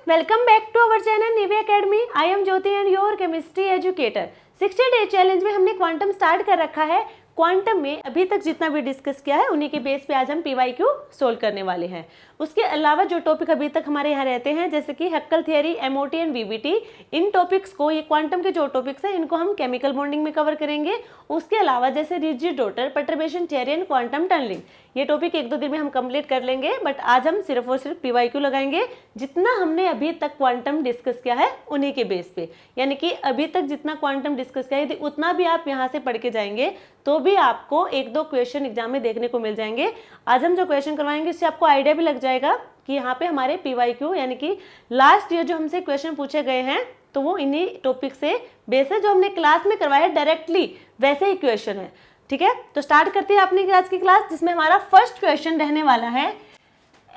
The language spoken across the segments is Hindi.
welcome back to our channel Nivya Academy. I am Jyoti and your chemistry educator. 60 day challenge में हमने क्वांटम स्टार्ट कर रखा है। क्वांटम में अभी तक जितना भी डिस्कस किया है उन्हीं के बेस पे आज हम पीवाईक्यू सोल्व करने वाले हैं। उसके अलावा जो टॉपिक अभी तक हमारे यहाँ रहते हैं जैसे कि Huckel theory, MOT and VBT, इन टॉपिक्स को, ये क्वांटम के जो टॉपिक्स हैं इनको हम केमिकल बॉन्डिंग में कवर करेंगे। उसके अलावा जैसे rigid rotor, perturbation theory and quantum tunnelling, ये टॉपिक एक दो दिन में हम कंप्लीट कर लेंगे। बट आज हम सिर्फ और सिर्फ पीवाईक्यू लगाएंगे जितना हमने अभी तक क्वांटम डिस्कस किया है उन्हीं के बेस पे। यानी कि अभी तक जितना क्वांटम डिस्कस किया है यदि उतना भी आप यहाँ से पढ़ के जाएंगे तो भी आपको एक दो क्वेश्चन एग्जाम में देखने को मिल जाएंगे। आज हम जो क्वेश्चन करवाएंगे इससे आपको आइडिया भी लग जाएगा कि यहाँ पे हमारे पीवाईक्यू यानी कि लास्ट ईयर जो हमसे क्वेश्चन पूछे गए हैं तो वो इन्हीं टॉपिक से बेस है, जो हमने क्लास में करवाया डायरेक्टली वैसे ही क्वेश्चन है। ठीक है, तो स्टार्ट करते हैं अपनी आज की क्लास, जिसमें हमारा फर्स्ट क्वेश्चन रहने वाला है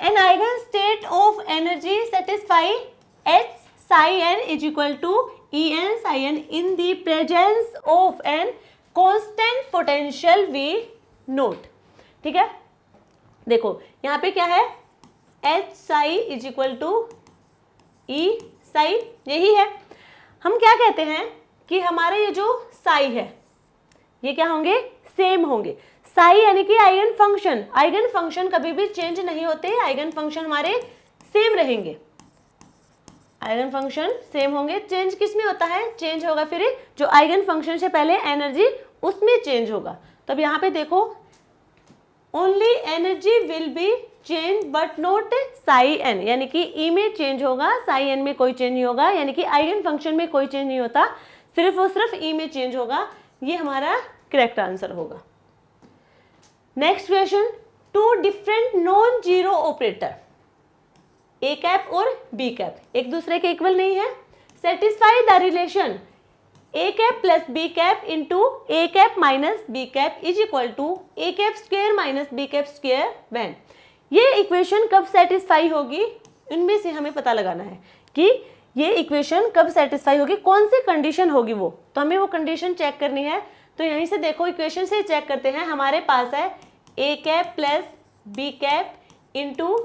an eigen state of energy satisfy H psi n is equal to En psi n in the presence of an constant potential V note. ठीक है, देखो यहाँ पे क्या है, H psi is equal to E psi, यही है। हम क्या कहते हैं कि हमारे ये जो psi है ये क्या होंगे, सेम होंगे। psi यानी कि आइगन फंक्शन, आइगन फंक्शन कभी भी चेंज नहीं होते, आइगन फंक्शन हमारे सेम रहेंगे, आइगन फंक्शन सेम होंगे। चेंज किस में होता है, चेंज होगा फिर जो आइगन फंक्शन से पहले एनर्जी उसमें चेंज होगा। तब यहाँ पे देखो only energy will be change but not psi N, यानी कि ई में चेंज होगा, साई एन में कोई चेंज नहीं होगा। यानी कि आइगन फंक्शन में कोई चेंज नहीं होता, सिर्फ और सिर्फ ई में चेंज होगा। ये हमारा करेक्ट आंसर होगा। Next question, two different non zero operator A cap और बी कैप एक दूसरे के इक्वल नहीं है। Satisfy the relation A cap plus B cap into A cap minus B cap is equal to A cap square minus B cap square when. ये इक्वेशन कब सेटिस्फाई होगी, इनमें से हमें पता लगाना है कि ये इक्वेशन कब सेटिस्फाई होगी, कौन सी कंडीशन होगी वो, तो हमें वो कंडीशन चेक करनी है। तो यहीं से देखो इक्वेशन से चेक करते हैं। हमारे पास है A cap plus B cap into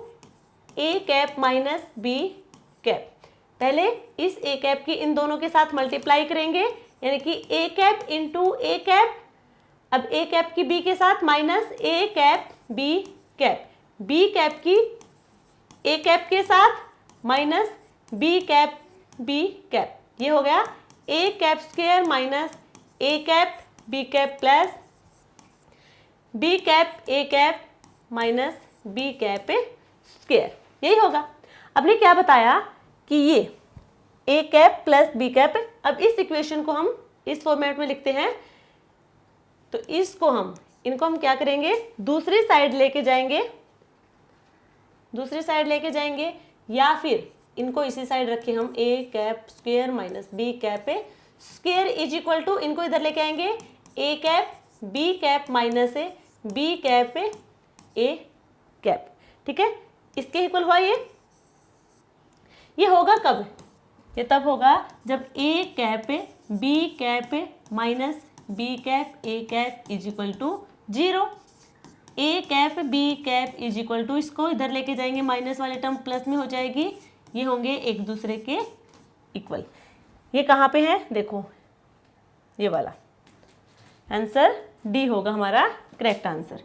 A cap minus B cap. पहले इस ए कैप की इन दोनों के साथ मल्टीप्लाई करेंगे, यानी कि A cap into A cap, अब ए कैप की बी के साथ minus A cap B cap, B cap की ए कैप के साथ minus B cap B cap. ये हो गया A cap square minus A cap B cap plus B cap A cap minus B cap square, यही होगा। अब ने क्या बताया कि ये A cap plus B cap, अब इस इक्वेशन को हम इस फॉर्मेट में लिखते हैं, तो इसको इनको हम क्या करेंगे, दूसरी साइड लेके जाएंगे, दूसरी साइड लेके जाएंगे, या फिर इनको इसी साइड रखे हम A cap square minus B cap square is equal to, इनको इधर लेके आएंगे A cap B cap minus A B cap A cap. ठीक है, इसके इक्वल हुआ ये होगा कब, ये तब होगा जब A cap B cap minus B cap A cap is equal to 0। A cap B cap is equal to, इसको इधर लेके जाएंगे, माइनस वाले टर्म प्लस में हो जाएगी, ये होंगे एक दूसरे के इक्वल। ये कहाँ पे है, देखो ये वाला आंसर डी होगा हमारा correct answer.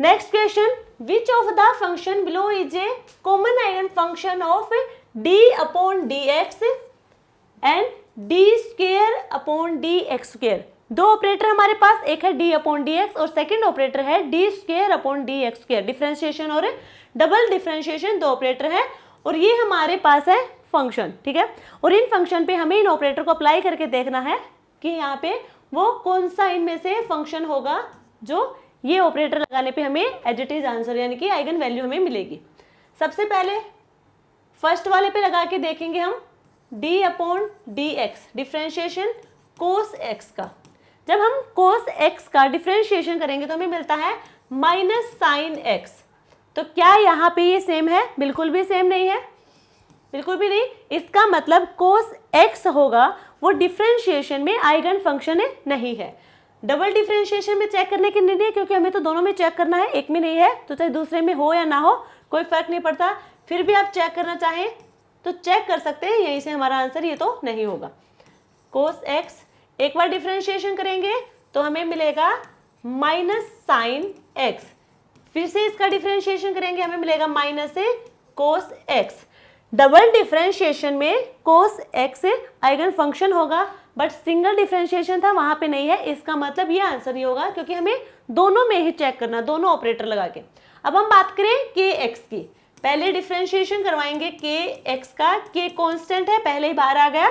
Next question, which of the function below is a common eigen function of D upon D x and D square upon D x square. दो ऑपरेटर हमारे पास, एक है डी अपॉन डी एक्स और सेकेंड ऑपरेटर है D square upon D x square. Differentiation और डबल डिफ्रेंशिएशन दो ऑपरेटर है और ये हमारे पास है फंक्शन। ठीक है, और इन फंक्शन पे हमें इन ऑपरेटर को अप्लाई करके देखना है कि यहाँ पे वो कौन सा इनमें से फंक्शन होगा जो ये ऑपरेटर लगाने पे हमें एज इट इज आंसर यानी कि आइगन वैल्यू हमें मिलेगी। सबसे पहले फर्स्ट वाले पे लगा के देखेंगे हम d upon D x, differentiation cos x का। जब हम कोस एक्स का डिफ्रेंशिएशन करेंगे तो हमें मिलता है माइनस साइन एक्स। तो क्या यहाँ पे ये सेम है, बिल्कुल भी सेम नहीं है, बिल्कुल भी नहीं। इसका मतलब कोस एक्स होगा वो डिफ्रेंशिएशन में आइगन फंक्शन नहीं है। डबल डिफरेंशिएशन में चेक करने की नहीं है, क्योंकि हमें तो दोनों में चेक करना है, एक में नहीं है तो चाहे दूसरे में हो या ना हो कोई फर्क नहीं पड़ता। फिर भी आप चेक करना चाहें तो चेक कर सकते हैं, यहीं से हमारा आंसर ये तो नहीं होगा। कोस एक्स एक बार डिफरेंशिएशन करेंगे तो हमें मिलेगा माइनस साइन एक्स, फिर से इसका डिफरेंशिएशन करेंगे हमें मिलेगा माइनस से कोस एक्स। डबल डिफरेंशिएशन में कोस एक्स आइगन फंक्शन होगा, बट सिंगल डिफरेंशिएशन था वहां पे नहीं है, इसका मतलब ये आंसर ही होगा, क्योंकि हमें दोनों में ही चेक करना, दोनों ऑपरेटर लगा के। अब हम बात करें के एक्स की, पहले डिफरेंशिएशन करवाएंगे के एक्स का, के कांस्टेंट है पहले ही बाहर आ गया।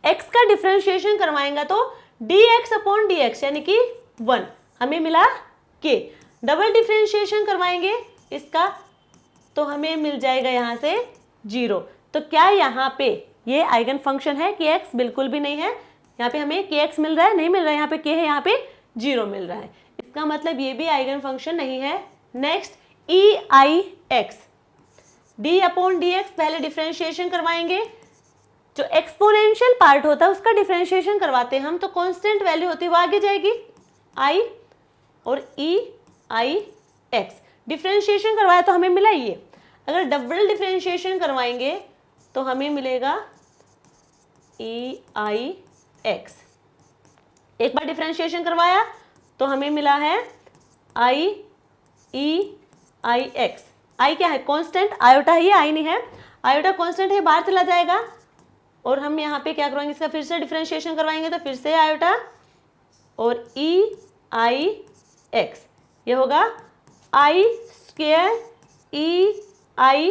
एक्स का डिफरेंशिएशन करवाएंगे तो dx अपॉन dx यानी कि 1 हमें मिला के। डबल डिफरेंशिएशन करवाएंगे इसका तो हमें मिल जाएगा यहाँ से 0। तो क्या यहाँ पे ये आइगन फंक्शन है कि x? बिल्कुल भी नहीं है। यहाँ पे हमें के एक्स मिल रहा है, नहीं मिल रहा है, यहाँ पे के है, यहाँ पे 0 मिल रहा है, इसका मतलब ये भी आइगन फंक्शन नहीं है। Next E I X, D upon D X, पहले डिफरेंशिएशन करवाएंगे, जो एक्सपोनेंशियल पार्ट होता है उसका डिफरेंशिएशन करवाते हैं हम, तो कांस्टेंट वैल्यू होती है वो आगे जाएगी आई, और ई आई एक्स डिफरेंशिएशन करवाया तो हमें मिला ये। अगर डबल डिफरेंशिएशन करवाएंगे तो हमें मिलेगा ई आई एक्स। एक बार डिफरेंशिएशन करवाया तो हमें मिला है आई ई आई एक्स। आई क्या है? कांस्टेंट, आयोटा है ये, आई नहीं है, आयोटा कांस्टेंट है, बाहर चला जाएगा, और हम यहाँ पे क्या करवाएंगे, इसका फिर से डिफरेंशिएशन करवाएंगे तो फिर से आयोटा और ई आई एक्स, ये होगा आई square E I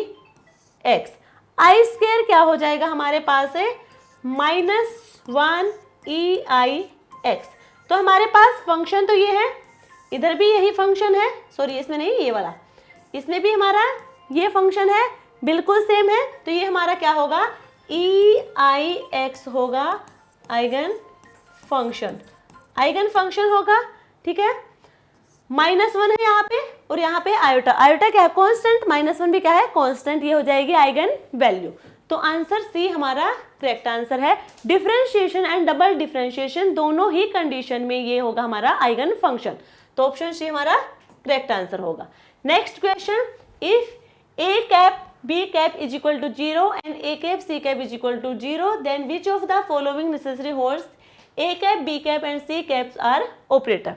x. I square क्या हो जाएगा हमारे पास है -1 ई आई एक्स। तो हमारे पास फंक्शन तो ये है, इधर भी यही फंक्शन है, सॉरी इसमें नहीं, ये वाला, इसमें भी हमारा ये फंक्शन है, बिल्कुल सेम है, तो ये हमारा क्या होगा, ई आई एक्स होगा आइगन फंक्शन, आइगन फंक्शन होगा। ठीक है, -1 है यहाँ पे, और यहाँ पे आयोटा, आयोटा क्या है? कांस्टेंट, -1 भी क्या है? कांस्टेंट, ये हो जाएगी आइगन वैल्यू। तो आंसर सी हमारा करेक्ट आंसर है। डिफरेंशिएशन एंड डबल डिफरेंशिएशन दोनों ही कंडीशन में ये होगा हमारा आइगन फंक्शन, तो ऑप्शन सी हमारा करेक्ट आंसर होगा। Next question, if a cap b cap is equal to 0 and a cap c cap is equal to 0, then which of the following necessary holds a cap b cap and c caps are operator?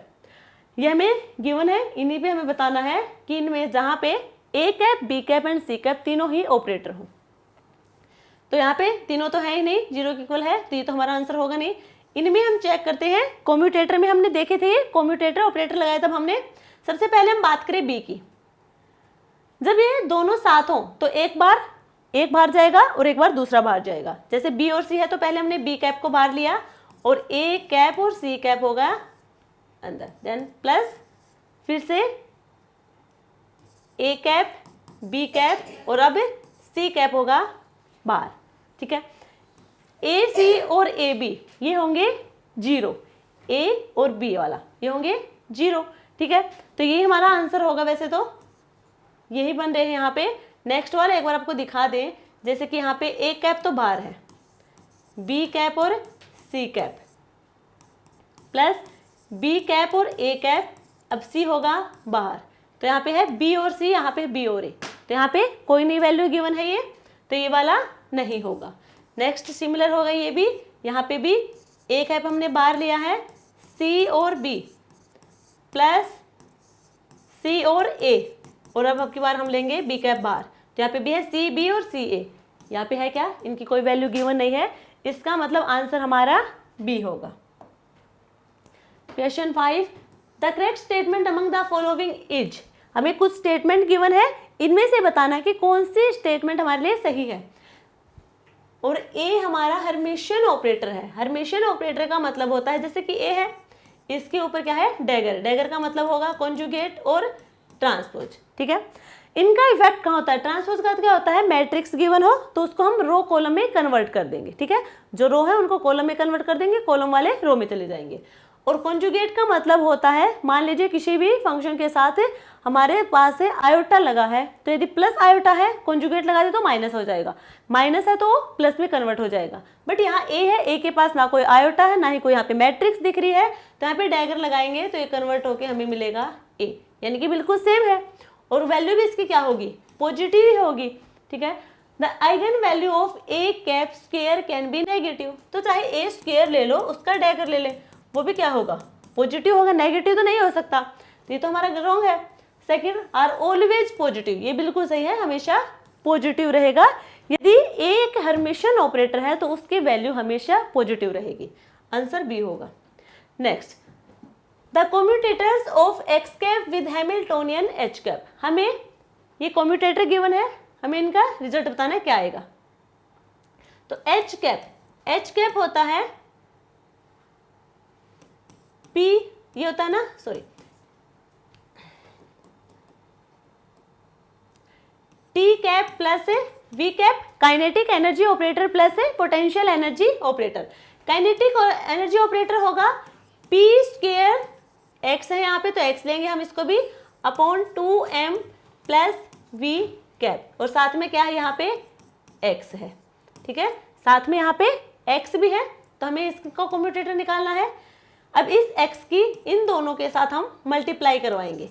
ये हमें गिवन है, इन्हीं पे हमें बताना है कि इनमें जहाँ पे a cap b cap and c cap तीनों ही ऑपरेटर हो। तो यहाँ पे तीनों तो है ही नहीं, 0 के इक्वल है, तो ये तो हमारा आंसर होगा नहीं। इनमें हम चेक करते हैं, कम्यूटेटर में हमने देखे थे, कम्यूटेटर ऑपरेटर लगाया तब हमने। सबसे पहले हम बात करें बी की, जब ये दोनों साथ हों तो एक बाहर जाएगा और एक बार दूसरा बाहर जाएगा। जैसे बी और सी है तो पहले हमने बी कैप को बाहर लिया और ए कैप और सी कैप होगा अंदर, देन प्लस फिर से ए कैप बी कैप और अब सी कैप होगा बाहर। ठीक है, ए सी और ए बी ये होंगे 0, ए और बी वाला ये होंगे 0। ठीक है, तो ये हमारा आंसर होगा, वैसे तो यही बन रहे हैं यहाँ पे। नेक्स्ट वाला एक बार आपको दिखा दें, जैसे कि यहाँ पे ए कैप तो बाहर है, बी कैप और C cap plus B cap और ए कैप, अब सी होगा बाहर, तो यहाँ पे है बी और सी, यहाँ पे बी और ए, तो यहाँ पे कोई नहीं वैल्यू गिवन है ये, तो ये वाला नहीं होगा। नेक्स्ट सिमिलर होगा ये भी, यहाँ पे भी ए कैप हमने बाहर लिया है, सी और बी प्लस सी और ए, और अब की बार हम लेंगे बी कैप बाहर, तो यहाँ पे भी है सी बी और सी ए, यहाँ पे है क्या, इनकी कोई वैल्यू गिवन नहीं है, इसका मतलब आंसर हमारा बी होगा। Question 5, the correct statement among the following is, हमें कुछ स्टेटमेंट गिवन है, इनमें से बताना कि कौन सी स्टेटमेंट हमारे लिए सही है। और ए हमारा हर्मिशियन ऑपरेटर है, हर्मिशियन ऑपरेटर का मतलब होता है, जैसे कि ए है, इसके ऊपर क्या है, डैगर, डैगर का मतलब होगा कॉन्जुगेट और ट्रांसपोज। ठीक है, इनका इफेक्ट कहाँ होता है, ट्रांसपोज का क्या होता है, मैट्रिक्स गिवन हो तो उसको हम रो कॉलम में कन्वर्ट कर देंगे। ठीक है, जो रो है उनको कॉलम में कन्वर्ट कर देंगे, कॉलम वाले रो में चले जाएंगे। और कॉन्जुगेट का मतलब होता है, मान लीजिए किसी भी फंक्शन के साथ हमारे पास है आयोटा लगा है, तो यदि प्लस आयोटा है कॉन्जुगेट लगा दे तो माइनस हो जाएगा, माइनस है तो प्लस में कन्वर्ट हो जाएगा। बट यहाँ ए है, ए के पास ना कोई आयोटा है ना ही कोई यहाँ पे मैट्रिक्स दिख रही है, तो यहाँ पे डैगर लगाएंगे तो ये कन्वर्ट होके हमें मिलेगा ए, यानी कि बिल्कुल सेम है, और वैल्यू भी इसकी क्या होगी, पॉजिटिव ही होगी। ठीक है, the eigen value of A cap square can be negative. तो चाहे ए स्क्वायर ले लो, उसका डैगर ले ले, वो भी क्या होगा, पॉजिटिव होगा, नेगेटिव तो नहीं हो सकता। तो ये तो हमारा रॉन्ग है। सेकंड, आर ऑलवेज पॉजिटिव, ये बिल्कुल सही है, हमेशा पॉजिटिव रहेगा। यदि ए एक हर्मिशियन ऑपरेटर है तो उसकी वैल्यू हमेशा पॉजिटिव रहेगी। आंसर बी होगा। Next, the commutators of x cap with Hamiltonian H cap. हमें ये कम्यूटेटर गिवन है, हमें इनका रिजल्ट बताना है क्या आएगा। तो एच कैप होता है पी, ये होता है ना, sorry, T cap plus V cap kinetic energy operator plus potential energy operator. Kinetic energy operator होगा पी स्क्वायर, एक्स है यहाँ पे तो एक्स लेंगे हम इसको भी, upon 2m plus V cap, और साथ में क्या है यहाँ पे x है, ठीक है, साथ में यहाँ पे x भी है, तो हमें इसका कम्यूटेटर निकालना है। अब इस x की इन दोनों के साथ हम मल्टीप्लाई करवाएंगे,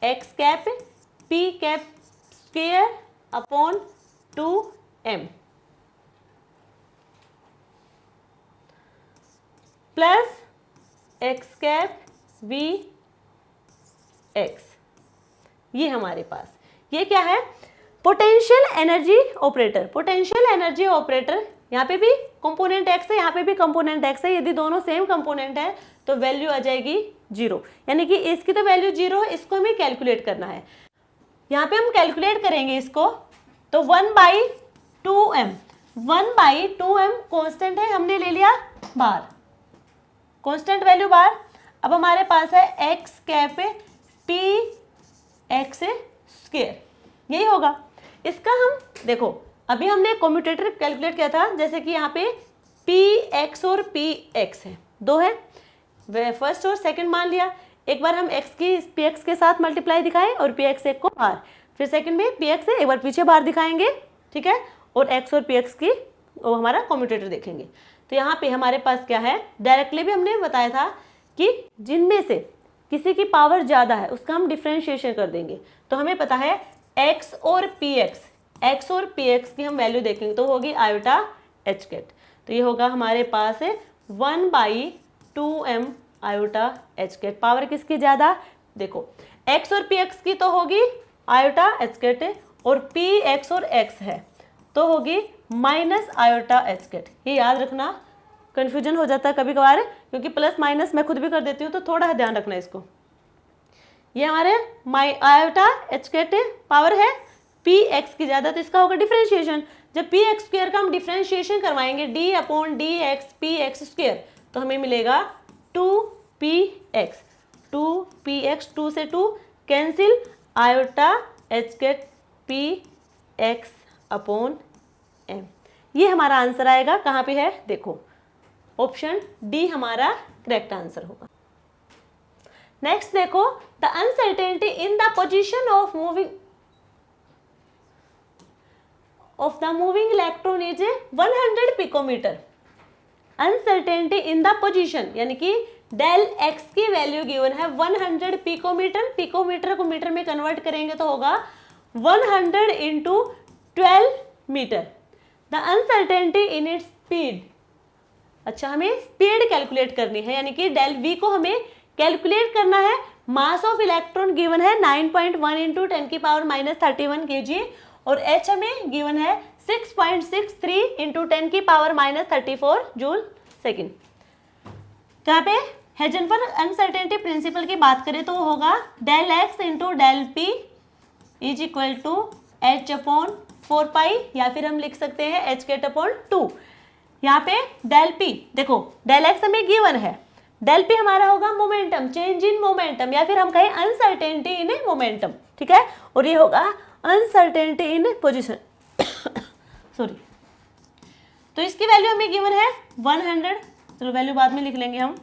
x cap p cap square upon 2m plus x cap v x। ये हमारे पास, ये क्या है, potential energy operator. Potential energy operator, यहाँ पे भी कंपोनेंट x है, यहाँ पे भी कंपोनेंट x है। यदि दोनों सेम कंपोनेंट है तो वैल्यू आ जाएगी 0, यानी कि इसकी तो वैल्यू 0 है, इसको हमें कैलकुलेट करना है। यहाँ पे हम कैलकुलेट करेंगे इसको, तो 1/2m, 1/2m कांस्टेंट है, हमने ले लिया बाहर, कांस्टेंट वैल्यू बाहर। अब हमारे पास है x cap p x square, यही होगा। इसका हम देखो, अभी हमने कम्यूटेटर कैलकुलेट किया था, जैसे कि यहाँ पे px और px है, दो है, फर्स्ट और सेकंड मान लिया। एक बार हम x की px के साथ मल्टीप्लाई दिखाएं और px एक को बाहर, फिर सेकंड में px है एक बार पीछे बाहर दिखाएंगे, ठीक है, और x और px की वो हमारा कम्यूटेटर देखेंगे। तो यहाँ पे हमारे पास क्या है, डायरेक्टली भी हमने बताया था कि जिनमें से किसी की पावर ज़्यादा है उसका हम डिफ्रेंशिएशन कर देंगे। तो हमें पता है x और px की हम वैल्यू देखेंगे तो होगी आयोटा एच कैट। तो ये होगा हमारे पास 1/2m iota H cut. Power किसकी ज़्यादा, देखो x और px की तो होगी आयोटा एच कैट, और px और x है तो होगी माइनस आयोटा एच कैट। ये याद रखना, कन्फ्यूजन हो जाता है कभी कभार, क्योंकि प्लस माइनस मैं खुद भी कर देती हूँ, तो थोड़ा ध्यान रखना इसको। ये हमारे आयोटा एच कैट पावर है px की ज़्यादा, तो इसका होगा डिफरेंशिएशन। जब px स्क्वायर का हम डिफरेंशिएशन करवाएंगे d/dx px स्क्वायर, तो हमें मिलेगा 2px, 2 से 2 cancel, iota H cut px upon m। ये हमारा आंसर आएगा, कहाँ पे है देखो, ऑप्शन डी हमारा करेक्ट आंसर होगा। नेक्स्ट देखो, the uncertainty in the position of the moving electron is 100 picometre. Uncertainty in the position, यानी कि डेल एक्स की वैल्यू गिवन है 100 पिकोमीटर। पिकोमीटर को मीटर में कन्वर्ट करेंगे तो होगा 100 into 12 metre. The uncertainty in its speed, अच्छा हमें स्पीड कैलकुलेट करनी है, यानी कि डेल वी को हमें कैलकुलेट करना है। मास ऑफ इलेक्ट्रॉन गिवन है 9.1 इंटू 10⁻³ kg, और एच हमें गिवन है 6.63 इंटू 10⁻34 जूल सेकेंड। तो यहाँ पे हेजनफर्ड अनसर्टेनिटी प्रिंसिपल की बात करें तो वो होगा del X into del P is equal to H upon 4 या फिर हम लिख सकते हैं एच कैट अपॉन 2। यहाँ पे डेल पी देखो, डेल एक्स हमें गिवन है, डेल पी हमारा होगा मोमेंटम, चेंज इन मोमेंटम, या फिर हम कहें अनसर्टेनिटी इन मोमेंटम, ठीक है, और ये होगा अनसर्टेनिटी इन पोजीशन सॉरी। तो इसकी वैल्यू हमें गिवन है 100, चलो वैल्यू बाद में लिख लेंगे हम।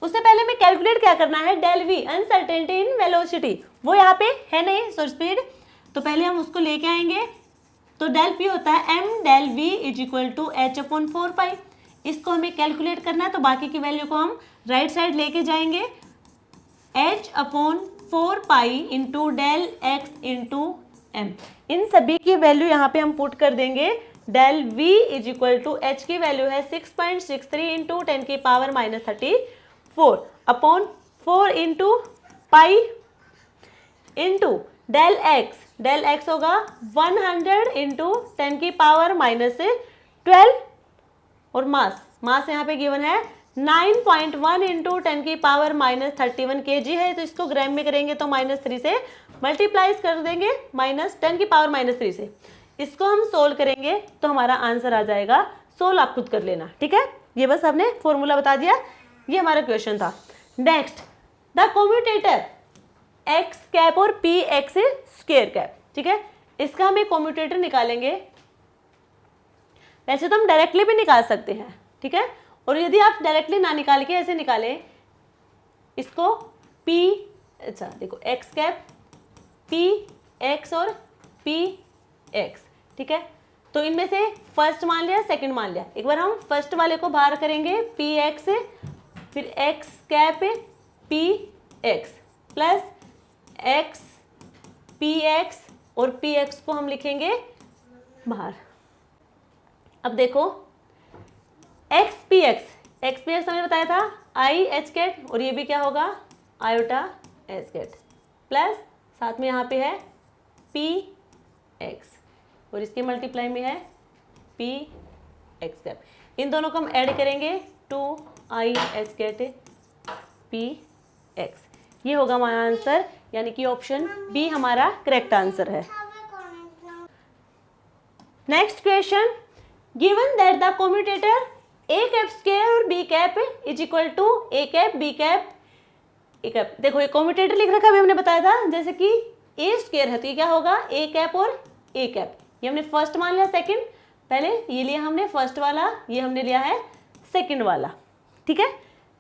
उससे पहले हमें कैलकुलेट क्या करना है, del V uncertainty in velocity, वो यहाँ पे है नहीं, सो स्पीड, तो पहले हम उसको लेके आएंगे। तो डेल पी होता है m del v is equal to H upon 4 इसको हमें कैलकुलेट करना है, तो बाकी की वैल्यू को हम राइट साइड लेके जाएंगे, h upon 4 into del X into M. इन सभी की वैल्यू यहाँ पे हम पुट कर देंगे। Del V is equal to H की वैल्यू है 6.63 इंटू 10 की power -34 upon 4 into pi into del X होगा 100 इंटू 10 की पावर -12 और मास यहाँ पे गिवन है 9.1 इंटू 10 की पावर -31 kg है, तो इसको ग्राम में करेंगे तो -3 से मल्टीप्लाइज कर देंगे -10 की पावर -3 से। इसको हम सोल्व करेंगे तो हमारा आंसर आ जाएगा। सोल्व आप खुद कर लेना, ठीक है। ये बस हमने फॉर्मूला बता दिया, ये हमारा क्वेश्चन था। Next, the commutator x cap और पी एक्स स्क्वायर कैप, ठीक है। इसका हम एक कम्यूटेटर निकालेंगे। वैसे तो हम डायरेक्टली भी निकाल सकते हैं, ठीक है। और यदि आप डायरेक्टली ना निकाल के ऐसे निकालें इसको पी, अच्छा देखो एक्स कैप पी एक्स और पी एक्स, ठीक है। तो इनमें से फर्स्ट मान लिया, सेकंड मान लिया। एक बार हम फर्स्ट वाले को बाहर करेंगे पी एक्स, फिर x cap P x plus x P x और पी एक्स को हम लिखेंगे बाहर। अब देखो एक्स पी एक्स हमने बताया था आई एच कैट, और ये भी क्या होगा आयोटा एच कैट, प्लस साथ में यहाँ पे है पी एक्स और इसके मल्टीप्लाई में है पी एक्स कैप। इन दोनों को हम ऐड करेंगे 2 I H cat P x. ये होगा हमारा आंसर, यानी कि ऑप्शन बी हमारा करेक्ट आंसर है। Next question, given that the commutator A cap square और B cap is equal to A cap B cap A cap. देखो ये कम्यूटेटर लिख रखा है, हमने बताया था जैसे कि ए स्क्वायर है तो ये क्या होगा ए कैप और ए कैप। ये हमने फर्स्ट मान लिया, सेकंड पहले ये लिया हमने फर्स्ट वाला, ये हमने लिया है सेकंड वाला, ठीक है।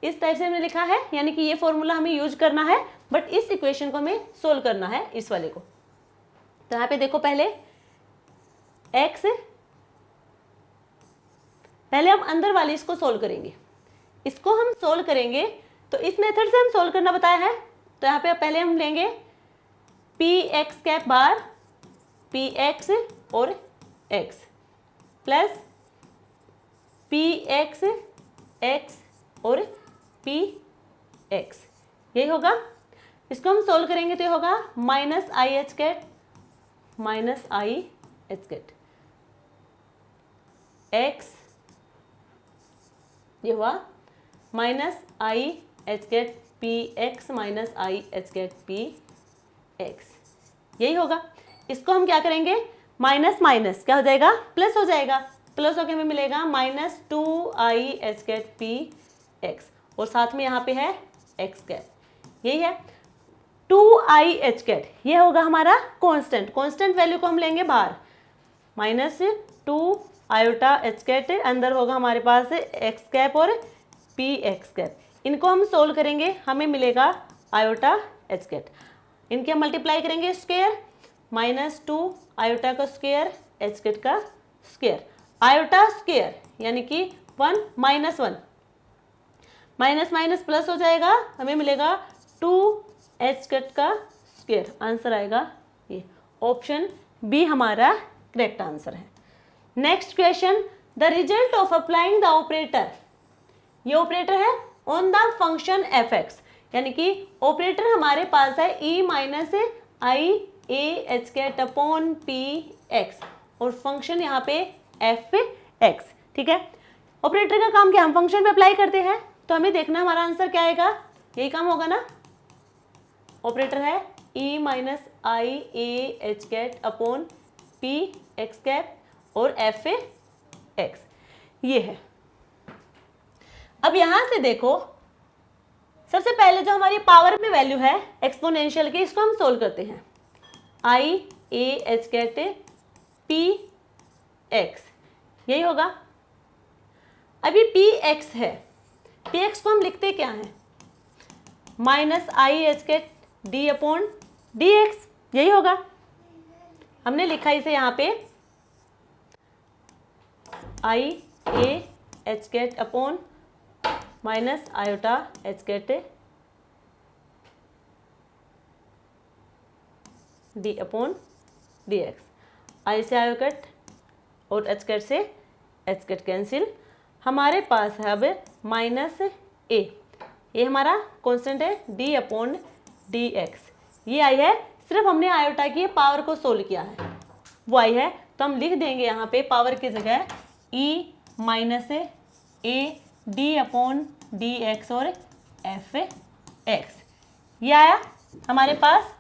इस टाइप से हमने लिखा है, यानी कि ये फॉर्मूला हमें यूज करना है, बट इस इक्वेशन को हमें सोल्व करना है, इस वाले को। तो यहाँ पे देखो पहले एक्स, पहले हम अंदर वाले इसको सोल्व करेंगे। इसको हम सोल्व करेंगे तो इस मेथड से हम सोल्व करना बताया है। तो यहाँ पे पहले हम लेंगे p x cap bar p x और x plus p x x और पी एक्स, यही होगा। इसको हम सोल्व करेंगे तो ये होगा minus I H cut x, ये हुआ minus I H cat P x minus I H cat P x, यही होगा। इसको हम क्या करेंगे माइनस माइनस क्या हो जाएगा प्लस हो जाएगा, प्लस होकर हमें मिलेगा -2 I H cat P x और साथ में यहाँ पे है एक्स कैट, यही है 2 आई एच कैट। ये होगा हमारा कांस्टेंट वैल्यू को हम लेंगे बाहर, -2 आयोटा एच कैट, अंदर होगा हमारे पास एक्स कैप और पी एक्स कैप। इनको हम सोल्व करेंगे, हमें मिलेगा आयोटा एच कैट। इनके हम मल्टीप्लाई करेंगे स्क्वायर, -2 आयोटा का स्क्वायर एच कैट का स्क्वायर, आयोटा स्क्वायर यानी कि 1 -1 माइनस माइनस प्लस हो जाएगा, हमें मिलेगा 2 एच कैट का स्क्वायर। आंसर आएगा ये, ऑप्शन बी हमारा करेक्ट आंसर है। Next question, the result of applying the operator, ये ऑपरेटर है on the function F X, यानी कि ऑपरेटर हमारे पास है E minus I A H cat upon P x और फंक्शन यहाँ पे एफ एक्स, ठीक है। ऑपरेटर का काम क्या, हम फंक्शन पे अप्लाई करते हैं, तो हमें देखना हमारा आंसर क्या आएगा, यही काम होगा ना। ऑपरेटर है E minus I A H cat upon P x cap और एफ एक्स, ये है। अब यहां से देखो सबसे पहले जो हमारी पावर में वैल्यू है एक्सपोनेंशियल की, इसको हम सोल्व करते हैं। I A H cat P x, यही होगा। अभी पी एक्स है, पी एक्स को हम लिखते क्या है minus I H cat D upon D X, यही होगा। हमने लिखा इसे यहाँ पे I A H cat upon minus iota H cat D upon D X. I से आई कट और एच कट से एच कट कैंसिल। हमारे पास है अब माइनस ए, ये हमारा कांस्टेंट है डी अपॉन डी एक्स। ये आई है, सिर्फ हमने आयोटा की पावर को सोल्व किया है, वो आई है। तो हम लिख देंगे यहाँ पे पावर की जगह E minus A D upon D X और एफ एक्स। ये आया हमारे पास।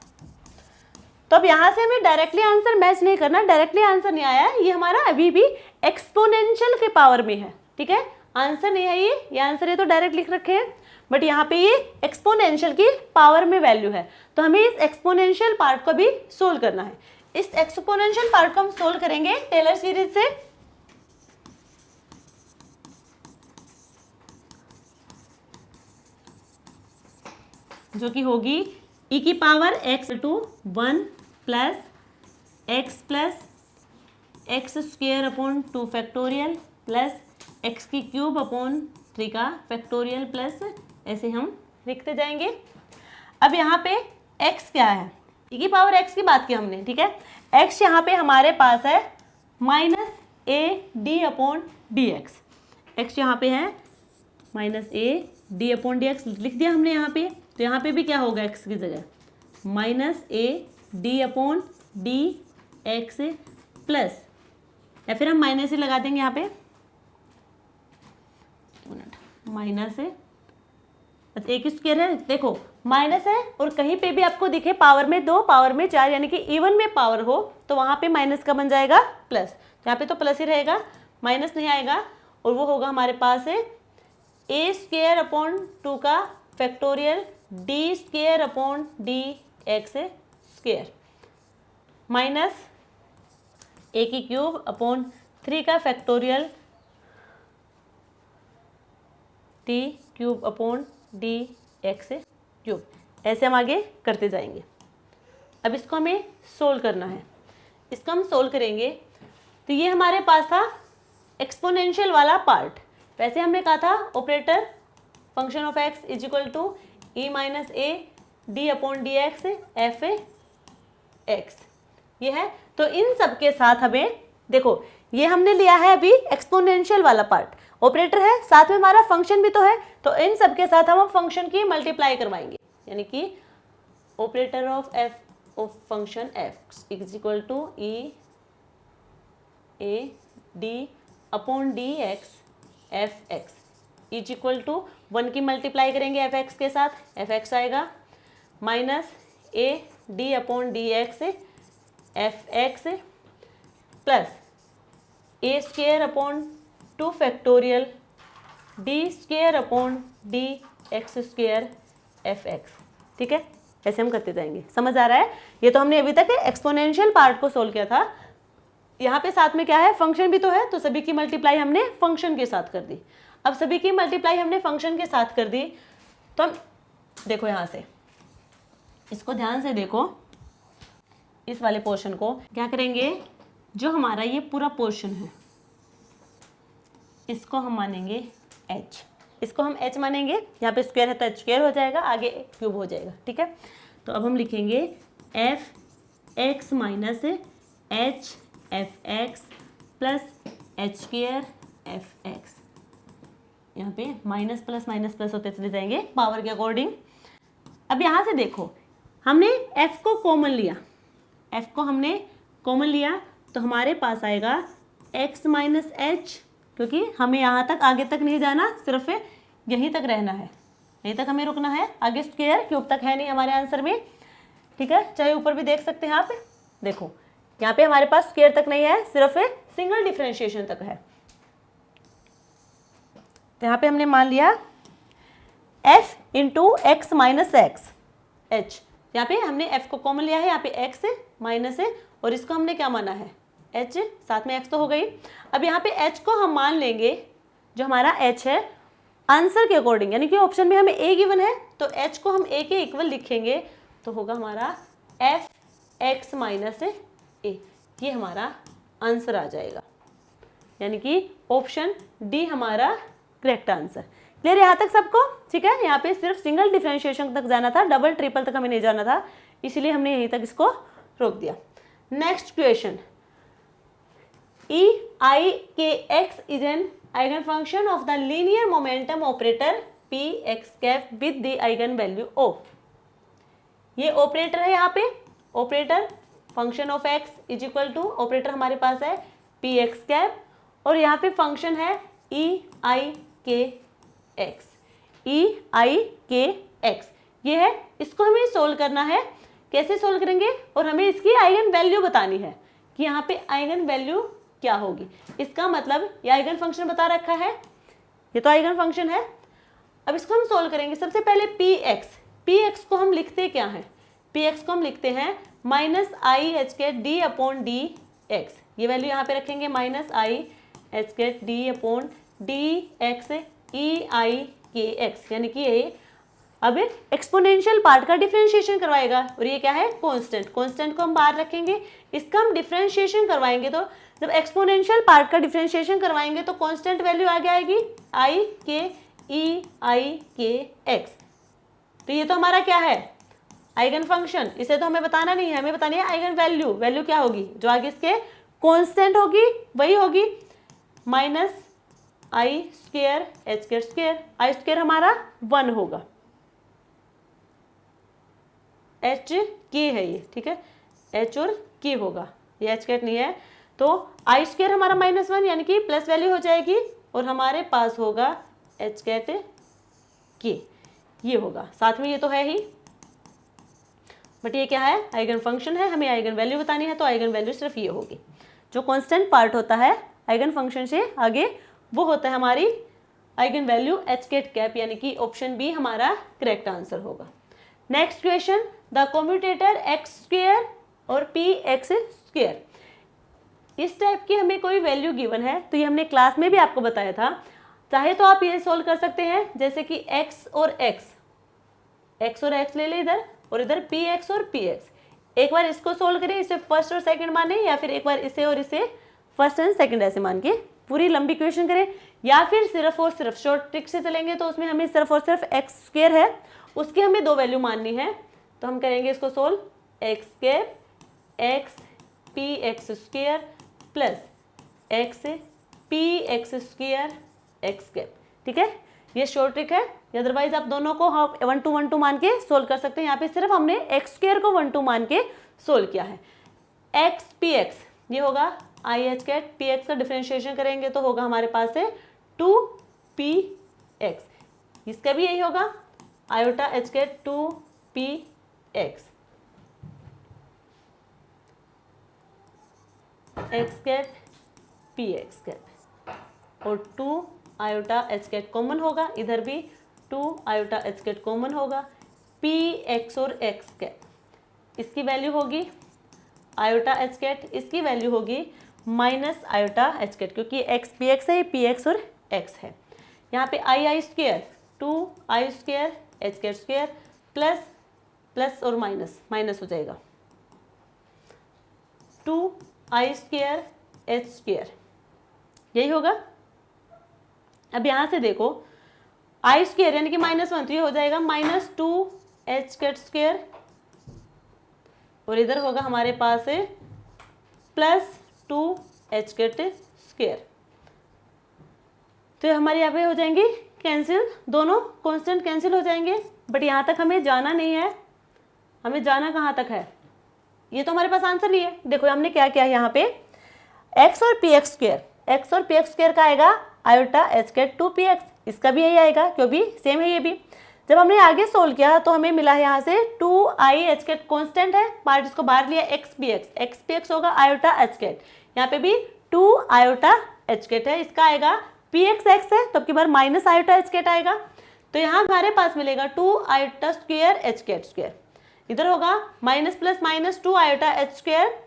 तो अब यहाँ से हमें डायरेक्टली आंसर मैच नहीं करना, डायरेक्टली आंसर नहीं आया है, ये हमारा अभी भी एक्सपोनेंशियल के पावर में है, ठीक है। आंसर नहीं है ये आंसर है तो डायरेक्ट लिख रखे हैं, बट यहाँ पे ये एक्सपोनेंशियल की पावर में वैल्यू है, तो हमें इस एक्सपोनेंशियल पार्ट को भी सोल्व करना है। इस एक्सपोनेंशियल पार्ट को हम सोल्व करेंगे टेलर सीरीज से। जो कि होगी e की power x to 1 plus x square upon 2 factorial plus x की क्यूब अपॉन 3 का फैक्टोरियल प्लस ऐसे हम लिखते जाएंगे। अब यहाँ पे x क्या है, e की पावर x की बात की हमने, ठीक है। x यहाँ पे हमारे पास है minus A D upon D x. X यहाँ पे है minus A D upon D x लिख दिया हमने यहाँ पे। तो यहाँ पे भी क्या होगा x की जगह minus A D upon D x plus, या फिर हम माइनस ही लगा देंगे यहाँ पे, माइनस है, अच्छा एक स्क्वायर है, देखो माइनस है और कहीं पे भी आपको दिखे पावर में 2 पावर में 4 यानी कि इवन में पावर हो तो वहाँ पे माइनस का बन जाएगा प्लस। यहाँ पे तो प्लस ही रहेगा, माइनस नहीं आएगा, और वो होगा हमारे पास है ए स्क्वायर अपॉन 2 का factorial D square upon D X square minus A की क्यूब अपॉन 3 का factorial D cube upon D X cube. ऐसे हम आगे करते जाएंगे। अब इसको हमें सोल्व करना है। इसको हम सोल्व करेंगे तो ये हमारे पास था एक्सपोनेंशियल वाला पार्ट। वैसे हमने कहा था operator function of x is equal to e minus A D upon D x f x, ये है। तो इन सब के साथ हमें देखो, ये हमने लिया है अभी एक्सपोनेंशियल वाला पार्ट, ऑपरेटर है, साथ में हमारा फंक्शन भी तो है, तो इन सब के साथ हम फंक्शन की मल्टीप्लाई करवाएंगे, यानी कि operator of f of function f is equal to e a D upon D x f x is equal to 1 की मल्टीप्लाई करेंगे एफ एक्स के साथ, एफ एक्स आएगा minus A D upon D x f x plus a square upon 2 factorial d square upon D x square f x, ठीक है। ऐसे हम करते जाएंगे। समझ आ रहा है? ये तो हमने अभी तक एक्सपोनेंशियल पार्ट को सोल्व किया था। यहाँ पे साथ में क्या है, फंक्शन भी तो है, तो सभी की मल्टीप्लाई हमने फंक्शन के साथ कर दी। अब सभी की मल्टीप्लाई हमने फंक्शन के साथ कर दी, तो हम देखो यहाँ से इसको ध्यान से देखो, इस वाले पोर्शन को क्या करेंगे, जो हमारा ये पूरा पोर्शन है इसको हम मानेंगे h, इसको हम h मानेंगे। यहाँ पे स्क्वायर है तो h स्क्वायर हो जाएगा, आगे क्यूब हो जाएगा, ठीक है। तो अब हम लिखेंगे F x minus H F x plus H square F x. यहाँ पे माइनस प्लस होते चले जाएंगे पावर के अकॉर्डिंग। अब यहाँ से देखो, हमने f को कॉमन लिया, f को हमने कॉमन लिया तो हमारे पास आएगा x माइनस एच, क्योंकि हमें यहाँ तक आगे तक नहीं जाना, सिर्फ यहीं तक रहना है, यहीं तक हमें रुकना है, आगे स्क्वायर क्यूब तक है नहीं हमारे आंसर में, ठीक है। चाहे ऊपर भी देख सकते हैं आप, देखो यहाँ पे हमारे पास स्क्वायर तक नहीं है, सिर्फ सिंगल डिफरेंशिएशन तक है। तो यहाँ पे हमने मान लिया f into x minus x H, यहाँ पे हमने f को कॉमन लिया है, यहाँ पे x माइनस है और इसको हमने क्या माना है h, साथ में x तो हो गई। अब यहाँ पे h को हम मान लेंगे, जो हमारा h है आंसर के अकॉर्डिंग, यानी कि ऑप्शन में हमें a गिवन है तो h को हम a के इक्वल लिखेंगे, तो होगा हमारा f x माइनस a, ये हमारा आंसर आ जाएगा, यानी कि ऑप्शन डी हमारा करेक्ट आंसर। क्लियर यहाँ तक सबको? ठीक है। यहाँ पे सिर्फ सिंगल डिफरेंशिएशन तक जाना था, डबल ट्रिपल तक हमें नहीं जाना था, इसलिए हमने यहीं तक इसको रोक दिया। Next question, E I K x is an eigenfunction of the linear momentum operator P x cap with the eigenvalue O। ये ऑपरेटर है, यहाँ पे operator function of x is equal to operator हमारे पास है पी एक्स कैप, और यहाँ पे फंक्शन है ई आई के एक्स, ये है। इसको हमें सोल्व करना है। कैसे सोल्व करेंगे, और हमें इसकी आइगन वैल्यू बतानी है कि यहाँ पे आइगन वैल्यू क्या होगी। इसका मतलब ये आइगन फंक्शन बता रखा है, ये तो आइगन फंक्शन है। अब इसको हम सोल्व करेंगे। सबसे पहले पी एक्स को हम लिखते क्या हैं, पी एक्स को हम लिखते हैं माइनस आई एच के डी अपॉन डी एक्स। ये वैल्यू यहाँ पे रखेंगे माइनस आई एच के डी अपॉन डी एक्स ई आई के एक्स, यानी कि ये अब एक्सपोनेंशियल पार्ट का डिफरेंशिएशन करवाएगा, और ये क्या है कांस्टेंट को हम बाहर रखेंगे। इसका हम डिफरेंशिएशन करवाएंगे, तो जब एक्सपोनेंशियल पार्ट का डिफरेंशिएशन करवाएंगे तो कांस्टेंट वैल्यू आगे आएगी आई के ई आई के एक्स। तो ये तो हमारा क्या है आइगन फंक्शन, इसे तो हमें बताना नहीं है, हमें बतानी है आइगन वैल्यू। वैल्यू क्या होगी, जो आगे इसके कांस्टेंट होगी वही होगी माइनस आई स्क्वायर एच के स्क्वायर। आई स्क्वायर हमारा 1 होगा, एच के है ये, ठीक है, एच और के होगा, ये एच कैट नहीं है। तो आई स्क्वायर हमारा -1 यानी कि प्लस वैल्यू हो जाएगी, और हमारे पास होगा एच कैट के, ये होगा साथ में, ये तो है ही, बट ये क्या है आइगन फंक्शन है, हमें आइगन वैल्यू बतानी है, तो आइगन वैल्यू सिर्फ ये होगी। जो कांस्टेंट पार्ट होता है आइगन फंक्शन से आगे, वो होता है हमारी eigenvalue h cut cap, यानी कि ऑप्शन बी हमारा करेक्ट आंसर होगा। Next question, the commutator x square और पी एक्स स्क्वायर, इस टाइप की हमें कोई वैल्यू गिवन है, तो ये हमने क्लास में भी आपको बताया था। चाहे तो आप ये सोल्व कर सकते हैं, जैसे कि x और x ले ले इधर, और इधर पी एक्स और पी एक्स। एक बार इसको सोल्व करें, इसे फर्स्ट और सेकंड माने, या फिर एक बार इसे और इसे फर्स्ट एंड सेकंड ऐसे मान के पूरी लंबी क्वेश्चन करें, या फिर सिर्फ और सिर्फ शॉर्ट ट्रिक से चलेंगे, तो उसमें हमें सिर्फ और सिर्फ एक्स स्क्वायर है, उसकी हमें 2 वैल्यू माननी है। तो हम करेंगे इसको solve x cap x P x square plus x P x square x cap, ठीक है, ये शॉर्ट ट्रिक है। अदरवाइज आप दोनों को 1 to 1 मान के सोल्व कर सकते हैं। यहाँ पे सिर्फ हमने एक्स स्क्वायर को 1 to मान के सोल्व किया है। एक्स पी एक्स ये होगा i H cat, P x का डिफरेंशिएशन करेंगे तो होगा हमारे पास है 2p x, इसका भी यही होगा iota H cut 2p x, x cut P x cut, और 2 आयोटा एच कैट कॉमन होगा, इधर भी 2 आयोटा एच कैट कॉमन होगा, पी एक्स और एक्स कैट, इसकी वैल्यू होगी आयोटा एच कैट, इसकी वैल्यू होगी माइनस आयोटा एच कैट, क्योंकि एक्स पी एक्स है, पी एक्स और एक्स है। यहाँ पे I square 2 I square H cat square plus plus और माइनस हो जाएगा 2 आई स्क्वायर एच स्क्वायर, यही होगा। अब यहाँ से देखो आई स्क्वायर यानी कि -1, तो ये हो जाएगा -2 एच कैट स्क्वायर, और इधर होगा हमारे पास +2 एच कैट स्क्वायर। तो हमारे यहाँ पे हो जाएंगे कैंसिल, दोनों कांस्टेंट कैंसिल हो जाएंगे। बट यहाँ तक हमें जाना नहीं है, हमें जाना कहाँ तक है, ये तो हमारे पास आंसर नहीं है। देखो हमने क्या किया यहाँ पे, एक्स और पी एक्स स्क्वायर का आएगा आयोटा एच कैट 2px, इसका भी यही आएगा क्योंकि सेम है ये भी। जब हमने आगे सोल्व किया तो हमें मिला है यहाँ से 2i एच कैट कॉन्स्टेंट है, पार्ट इसको बाहर लिया एक्स पी एक्स होगा आयोटा एच कैट, यहाँ पे भी 2 आयोटा एच कैट है, इसका आएगा पी एक्स एक्स है तो अब की बार माइनस आयोटा एच कैट आएगा। तो यहाँ हमारे पास मिलेगा 2 iota square H cat square, इधर होगा minus plus minus 2 iota h square,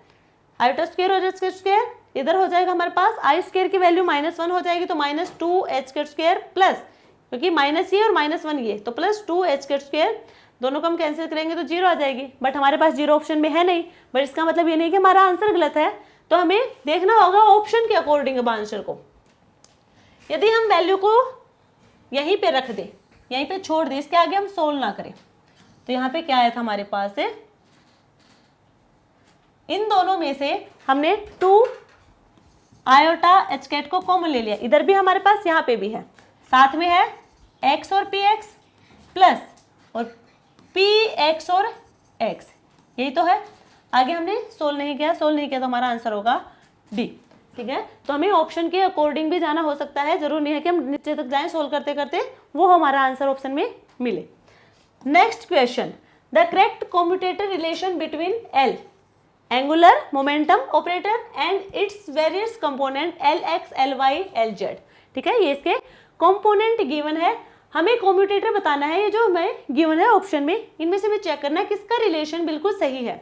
iota square और एच कैट स्क्वायर, इधर हो जाएगा हमारे पास आई स्क्वायर की वैल्यू -1 हो जाएगी तो -2 एच कैट स्क्वायर प्लस, क्योंकि माइनस ये और -1 ये तो +2 एच कैट स्क्वायर, दोनों को हम कैंसिल करेंगे तो 0 आ जाएगी। बट हमारे पास 0 ऑप्शन में है नहीं, बट इसका मतलब ये नहीं कि हमारा आंसर गलत है, तो हमें देखना होगा ऑप्शन के अकॉर्डिंग अब आंसर को। यदि हम वैल्यू को यहीं पे रख दें, यहीं पे छोड़ दें, इसके आगे हम सोल्व ना करें, तो यहाँ पे क्या आया था हमारे पास है, इन दोनों में से हमने 2 आयोटा एच कैट को कॉमन ले लिया, इधर भी हमारे पास यहाँ पे भी है, साथ में है x और पी एक्स प्लस और पी एक्स और x, यही तो है। आगे हमने सोल्व नहीं किया तो हमारा आंसर होगा डी। ठीक है, तो हमें ऑप्शन के अकॉर्डिंग भी जाना हो सकता है, जरूर नहीं है कि हम नीचे तक जाएं सोल्व करते करते वो हमारा आंसर ऑप्शन में मिले। Next question, the correct commutator relation between l angular momentum operator and its various component l x l y l z. ठीक है, ये इसके कंपोनेंट गिवन है, हमें कॉम्यूटेटर बताना है, ये जो हमें गिवन है ऑप्शन में, इनमें से भी चेक करना है किसका रिलेशन बिल्कुल सही है।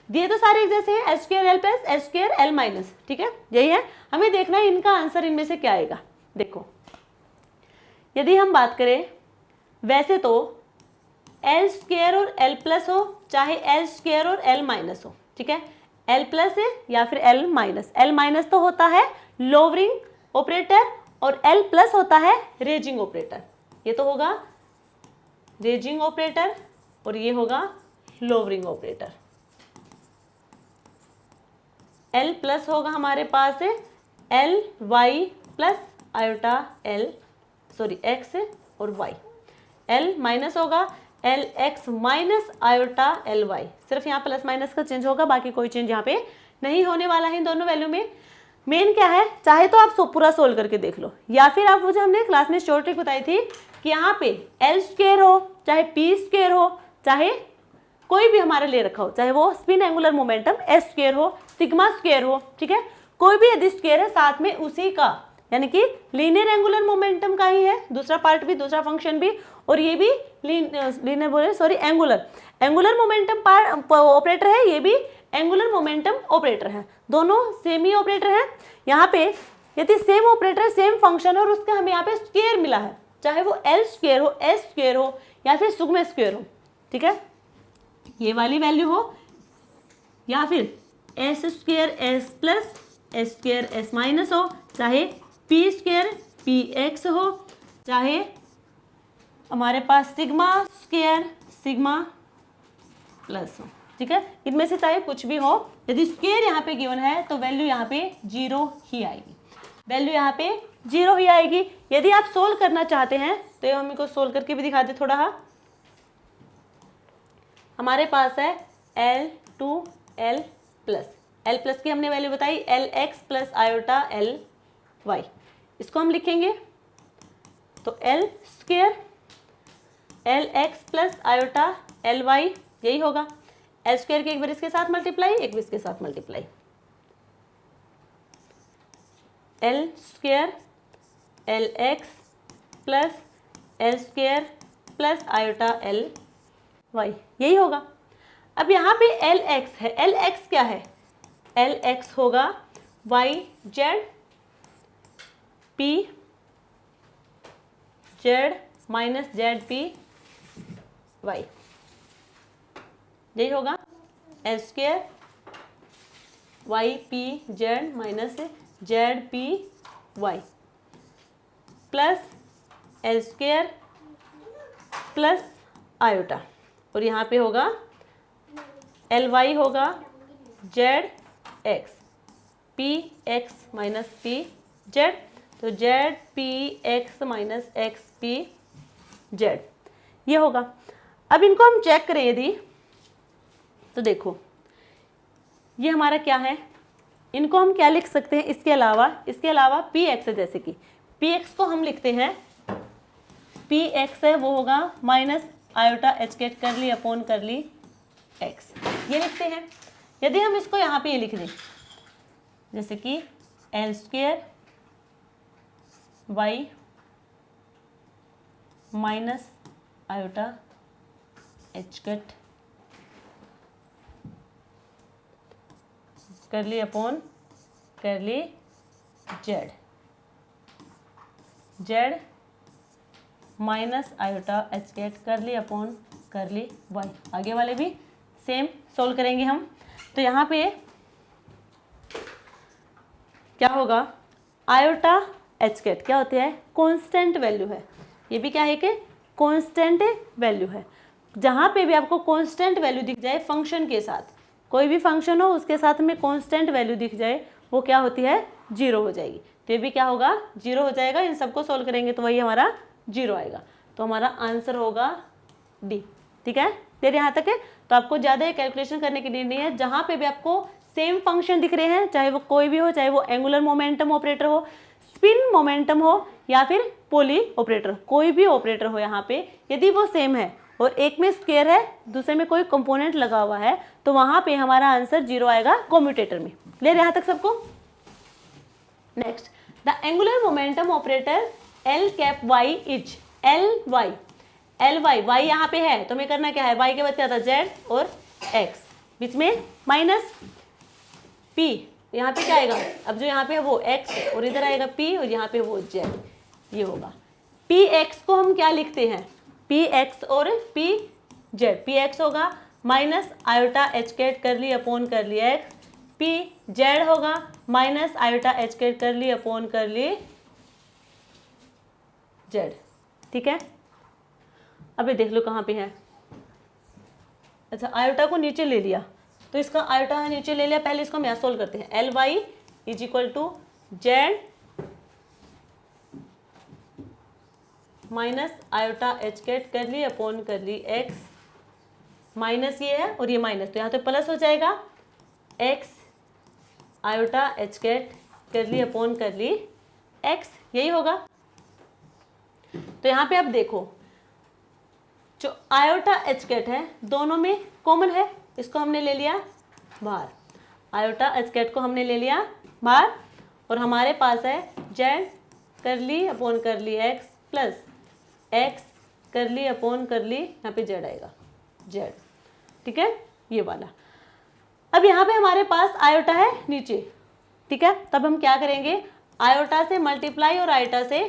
दिए तो सारे एक जैसे हैं, H square L plus H square L minus, ठीक है यही है, हमें देखना है इनका आंसर इनमें से क्या आएगा। देखो यदि हम बात करें वैसे तो एल स्क्वायर और एल प्लस हो, चाहे एल स्क्वायर और एल माइनस हो, ठीक है, एल प्लस है या फिर एल माइनस तो होता है लोअरिंग ऑपरेटर और एल प्लस होता है रेजिंग ऑपरेटर। ये तो होगा रेजिंग ऑपरेटर और ये होगा लोअरिंग ऑपरेटर। एल प्लस होगा हमारे पास L Y plus iota L X और वाई। एल माइनस होगा L X minus iota L Y, सिर्फ यहाँ प्लस माइनस का चेंज होगा, बाकी कोई चेंज यहाँ पे नहीं होने वाला है इन दोनों वैल्यू में। मेन क्या है, चाहे तो आप पूरा सोल्व करके देख लो, या फिर आप वो जो हमने क्लास में शॉर्ट ट्रिक बताई थी कि यहाँ पे एल स्क्वायर हो चाहे पी स्क्वायर हो चाहे कोई भी हमारे ले रखा हो, चाहे वो spin angular momentum S square हो सिग्मा स्क्वायर हो, ठीक है, कोई भी यदि स्क्वायर है साथ में उसी का यानी कि लीनियर एंगुलर मोमेंटम का ही है, दूसरा पार्ट भी दूसरा फंक्शन भी, और ये भी लीनियर बोले sorry angular momentum part operator है, ये भी एंगुलर मोमेंटम ऑपरेटर है, दोनों सेम ही ऑपरेटर है। यहाँ पे यदि सेम ऑपरेटर सेम फंक्शन और उसका हमें यहाँ पे स्क्वायर मिला है, चाहे वो एल स्क्वायर हो एस स्क्वायर हो या फिर सिग्मा स्क्वायर हो, ठीक है, ये वाली वैल्यू हो या फिर S square S plus S square S minus हो, चाहे पी स्क्वायर पी एक्स हो, चाहे हमारे पास सिग्मा स्क्वायर सिग्मा प्लस हो, ठीक है, इनमें से चाहे कुछ भी हो, यदि स्क्वायर यहाँ पे गिवन है तो वैल्यू यहाँ पे 0 ही आएगी, वैल्यू यहाँ पे 0 ही आएगी। यदि आप सोल्व करना चाहते हैं तो ये हम इनको सोल्व करके भी दिखा दे थोड़ा। हमारे पास है एल टू एल प्लस की हमने वैल्यू बताई l x plus iota L y, इसको हम लिखेंगे तो l square l x plus iota L y, यही होगा, एल स्क्वायर के एक बार इसके साथ मल्टीप्लाई एक बार इसके साथ multiply, l square l x plus l square plus iota L y, यही होगा। अब यहाँ पे एल एक्स है, एल एक्स क्या है, एल एक्स होगा y z p z minus z p y, यही होगा l square y p z minus z p y plus l square plus iota, और यहाँ पे होगा एल वाई होगा z x P x minus p z, तो Z P x minus x P Z, ये होगा। अब इनको हम चेक करें यदि तो देखो ये हमारा क्या है, इनको हम क्या लिख सकते हैं इसके अलावा पी एक्स है, जैसे कि पी एक्स को हम लिखते हैं पी एक्स है वो होगा minus iota H cat curly upon कर ली एक्स, ये लिखते हैं। यदि हम इसको यहाँ पे ये लिख दें जैसे कि L square Y minus iota H cat curly upon curly Z minus iota H cat curly upon कर ली वाई, आगे वाले भी सेम सोल्व करेंगे हम। तो यहाँ पे क्या होगा, आयोटा एच कैट क्या होती है, कांस्टेंट वैल्यू है, ये भी क्या है कि कांस्टेंट वैल्यू है। जहाँ पे भी आपको कांस्टेंट वैल्यू दिख जाए फंक्शन के साथ, कोई भी फंक्शन हो उसके साथ में कांस्टेंट वैल्यू दिख जाए वो क्या होती है, जीरो हो जाएगी। तो ये भी क्या होगा, जीरो हो जाएगा। इन सबको सोल्व करेंगे तो वही हमारा जीरो आएगा। तो हमारा आंसर होगा डी। ठीक है, फिर यहाँ तक है। तो आपको ज़्यादा कैलकुलेशन करने की नीड नहीं है। जहाँ पे भी आपको सेम फंक्शन दिख रहे हैं, चाहे वो कोई भी हो, चाहे वो एंगुलर मोमेंटम ऑपरेटर हो, स्पिन मोमेंटम हो, या फिर पोली ऑपरेटर, कोई भी ऑपरेटर हो, यहाँ पे यदि वो सेम है और एक में स्क्वायर है, दूसरे में कोई कंपोनेंट लगा हुआ है, तो वहाँ पे हमारा आंसर जीरो आएगा कम्यूटेटर में। क्लियर यहाँ तक सबको? Next, the angular momentum operator l cap y is l y. L y, y यहाँ पे है तो हमें करना क्या है, वाई के बाद क्या था, जेड और एक्स, बीच में माइनस पी, यहाँ पे क्या आएगा, अब जो यहाँ पे है वो एक्स और इधर आएगा पी और यहाँ पे वो जेड, ये होगा। पी एक्स को हम क्या लिखते हैं, पी एक्स और पी जेड। पी एक्स होगा minus iota H cat curly upon कर ली एक्स, पी जेड होगा minus iota H cat curly upon curly Z. ठीक है, अभी देख लो कहाँ पे है। अच्छा, आयोटा को नीचे ले लिया तो इसका आयोटा नीचे ले लिया। पहले इसको हम यहाँ सोल्व करते हैं। L y is equal to z minus iota H cat curly upon कर ली एक्स, माइनस ये है और ये माइनस, तो यहाँ तो प्लस हो जाएगा, x iota H cat curly upon कर ली एक्स, यही होगा। तो यहाँ पे आप देखो, जो आयोटा एच कैट है दोनों में कॉमन है, इसको हमने ले लिया बाहर, आयोटा एच कैट को हमने ले लिया बाहर, और हमारे पास है जेड कर ली अपॉन कर ली एक्स प्लस एक्स कर ली अपॉन कर ली, यहाँ पे जेड आएगा, जेड। ठीक है, ये वाला। अब यहाँ पे हमारे पास आयोटा है नीचे। ठीक है, तब हम क्या करेंगे, आयोटा से मल्टीप्लाई और आयोटा से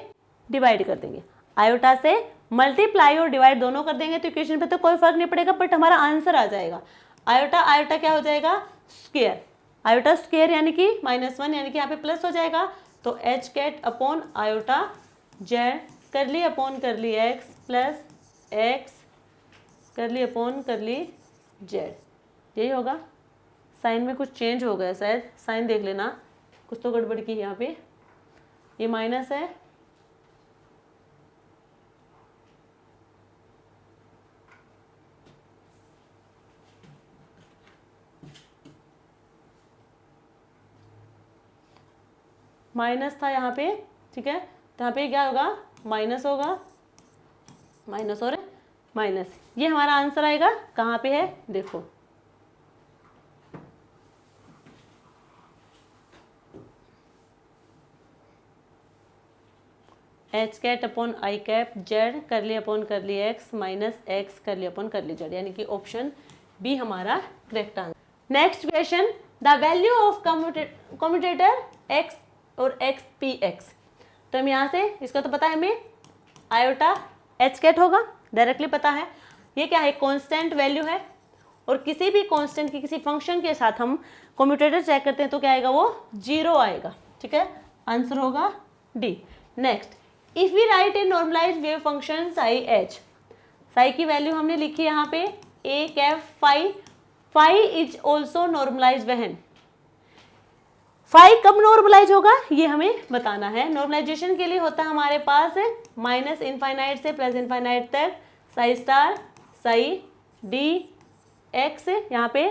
डिवाइड कर देंगे। आयोटा से मल्टीप्लाई और डिवाइड दोनों कर देंगे तो इक्वेशन पे तो कोई फर्क नहीं पड़ेगा, बट हमारा आंसर आ जाएगा। आयोटा आयोटा क्या हो जाएगा, स्क्वायर, आयोटा स्क्वायर यानी कि -1, यानी कि यहाँ पे प्लस हो जाएगा। तो h cat upon iota z curly upon कर ली एक्स प्लस एक्स कर ली अपॉन कर ली जेड, यही होगा। साइन में कुछ चेंज हो गया शायद, साइन देख लेना, कुछ तो गड़बड़ की है यहाँ पे, ये माइनस है, माइनस था यहाँ पे। ठीक है, तो यहाँ पे क्या होगा, माइनस होगा, माइनस और माइनस, ये हमारा आंसर आएगा। कहाँ पे है देखो, h cat upon i cap z curly upon कर ली एक्स माइनस एक्स कर ली अपॉन कर ली जेड, यानी कि ऑप्शन बी हमारा correct answer. Next question, the value of commutator x और एक्स पी एक्स। तो हम यहाँ से, इसका तो पता है हमें, आयोटा एच कैट होगा, डायरेक्टली पता है। ये क्या है, कांस्टेंट वैल्यू है, और किसी भी कांस्टेंट की किसी फंक्शन के साथ हम कम्यूटेटर चेक करते हैं तो क्या आएगा, वो जीरो आएगा। ठीक है, आंसर होगा D. Next, if we write a normalize wave function psi H, psi की वैल्यू हमने लिखी यहाँ पे A cap phi, phi is also normalize one. Phi कब नॉर्मलाइज होगा ये हमें बताना है। नॉर्मलाइजेशन के लिए होता है हमारे पास माइनस इनफाइनाइट से प्लस इनफाइनाइट तक psi star psi d x, यहाँ पे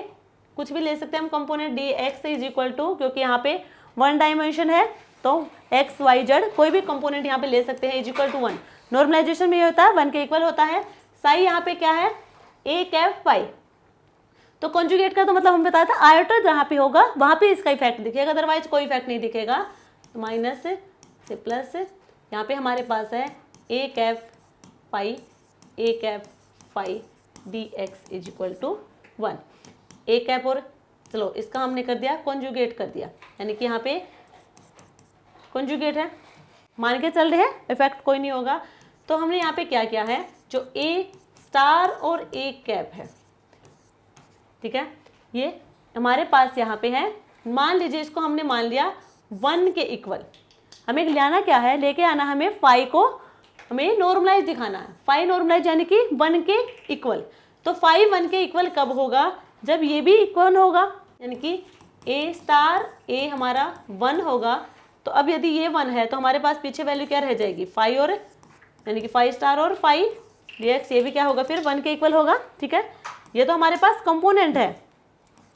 कुछ भी ले सकते हैं हम component, d x is equal to, क्योंकि यहाँ पे 1 डायमेंशन है तो एक्स वाई जेड कोई भी कंपोनेंट यहाँ पे ले सकते हैं, इज इक्वल टू 1। नॉर्मलाइजेशन में ये होता है 1 के इक्वल होता है। साई यहाँ पे क्या है, ए कैप फाई, तो कॉन्जुगेट का तो मतलब हम बताया था आयोटा जहाँ पे होगा वहाँ पे इसका इफेक्ट दिखेगा, अदरवाइज कोई इफेक्ट नहीं दिखेगा। तो माइनस से प्लस, यहाँ पे हमारे पास है A cap phi, A cap phi D x is equal to 1। A cap और चलो इसका हमने कर दिया कॉन्जुगेट कर दिया, यानी कि यहाँ पे कॉन्जुगेट है, मान के चल रहे हैं इफेक्ट कोई नहीं होगा। तो हमने यहाँ पे क्या किया है, जो ए स्टार और ए कैप है, ठीक है, ये हमारे पास यहाँ पे है, मान लीजिए इसको हमने मान लिया 1 के इक्वल। हमें लाना क्या है, लेके आना हमें फाई को, हमें नॉर्मलाइज दिखाना है। फाई नॉर्मलाइज यानी कि 1 के इक्वल। तो फाई 1 के इक्वल कब होगा, जब ये भी इक्वल होगा, यानी कि ए स्टार ए हमारा 1 होगा तो अब यदि ये 1 है तो हमारे पास पीछे वैल्यू क्या रह जाएगी 5 और यानी कि 5 स्टार और 5 dx, ये भी क्या होगा फिर 1 के इक्वल होगा। ठीक है, ये तो हमारे पास कंपोनेंट है,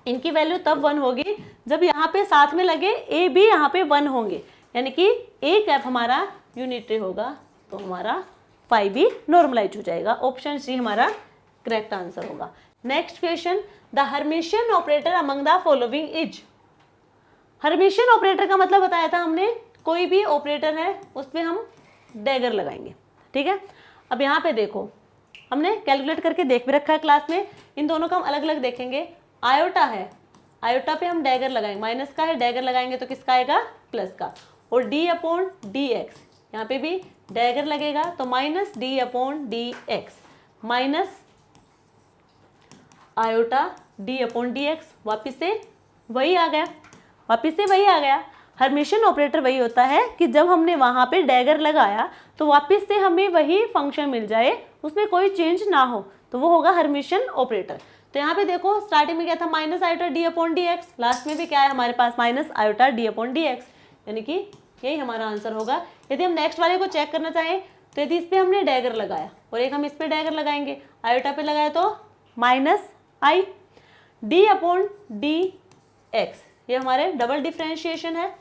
इनकी वैल्यू तब 1 होगी जब यहाँ पे साथ में लगे ए भी यहाँ पे 1 होंगे, यानी कि ए कैप हमारा यूनिटरी होगा, तो हमारा 5 भी नॉर्मलाइज हो जाएगा। ऑप्शन सी हमारा करेक्ट आंसर होगा। Next question, the Hermitian operator among the following is. Hermitian operator का मतलब बताया था हमने, कोई भी ऑपरेटर है उस पर हम डैगर लगाएंगे। ठीक है, अब यहाँ पे देखो हमने कैलकुलेट करके देख भी रखा है क्लास में, इन दोनों का हम अलग अलग देखेंगे। आयोटा है, आयोटा पे हम डैगर लगाएंगे, माइनस का है डैगर लगाएंगे तो किसका आएगा प्लस का, और डी अपॉन डी एक्स, यहाँ पे भी डैगर लगेगा तो minus D upon D x, minus iota D upon D x, वापिस से वही आ गया, वापिस से वही आ गया। हर्मिशियन ऑपरेटर वही होता है कि जब हमने वहाँ पे डैगर लगाया तो वापस से हमें वही फंक्शन मिल जाए, उसमें कोई चेंज ना हो, तो वो होगा हर्मिशियन ऑपरेटर। तो यहाँ पे देखो स्टार्टिंग में क्या था minus iota D upon D X, last में भी क्या है हमारे पास minus iota D upon D X, यानी कि यही हमारा आंसर होगा। यदि हम नेक्स्ट वाले को चेक करना चाहें तो यदि इस पर हमने डैगर लगाया और एक हम इस पर डैगर लगाएंगे, आयोटा पे लगाया तो minus I D upon D x, ये हमारे डबल डिफ्रेंशिएशन है।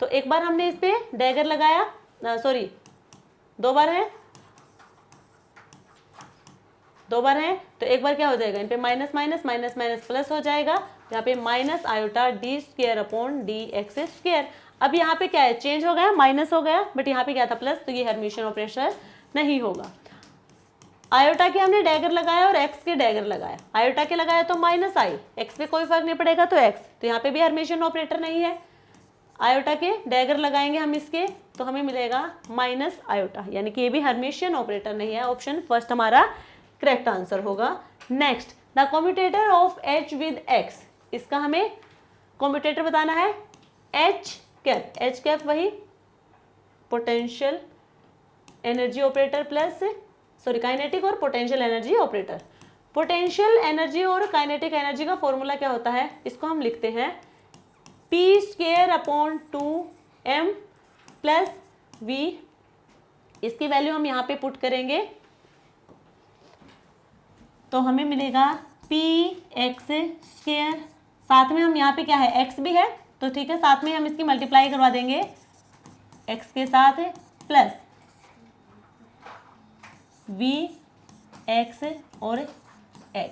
तो एक बार हमने इस पे डैगर लगाया, सॉरी दो बार है, दो बार है, तो एक बार क्या हो जाएगा इन पे minus minus minus minus plus हो जाएगा, यहाँ पे minus iota D square upon D X square. अब यहाँ पे क्या है चेंज हो गया, माइनस हो गया, बट यहाँ पे क्या था प्लस, तो ये हर्मिशियन ऑपरेटर नहीं होगा। आयोटा के हमने डैगर लगाया और एक्स के डैगर लगाया, आयोटा के लगाया तो माइनस आई, एक्स पे कोई फर्क नहीं पड़ेगा तो एक्स, तो यहाँ पे भी हर्मिशियन ऑपरेटर नहीं है। आयोटा के डैगर लगाएंगे हम इसके तो हमें मिलेगा माइनस आयोटा, यानी कि ये भी हर्मिशियन ऑपरेटर नहीं है। ऑप्शन फर्स्ट हमारा करेक्ट आंसर होगा। Next, the commutator of H with X, इसका हमें कम्यूटेटर बताना है एच कैप, एच कैप वही potential energy operator plus sorry kinetic और potential energy operator. Potential energy और काइनेटिक एनर्जी का फॉर्मूला क्या होता है, इसको हम लिखते हैं P square upon 2m plus V, इसकी वैल्यू हम यहाँ पे पुट करेंगे तो हमें मिलेगा पी एक्स स्क्वेयर, साथ में हम यहाँ पे क्या है x भी है तो ठीक है, साथ में हम इसकी मल्टीप्लाई करवा देंगे x के साथ प्लस वी एक्स और x,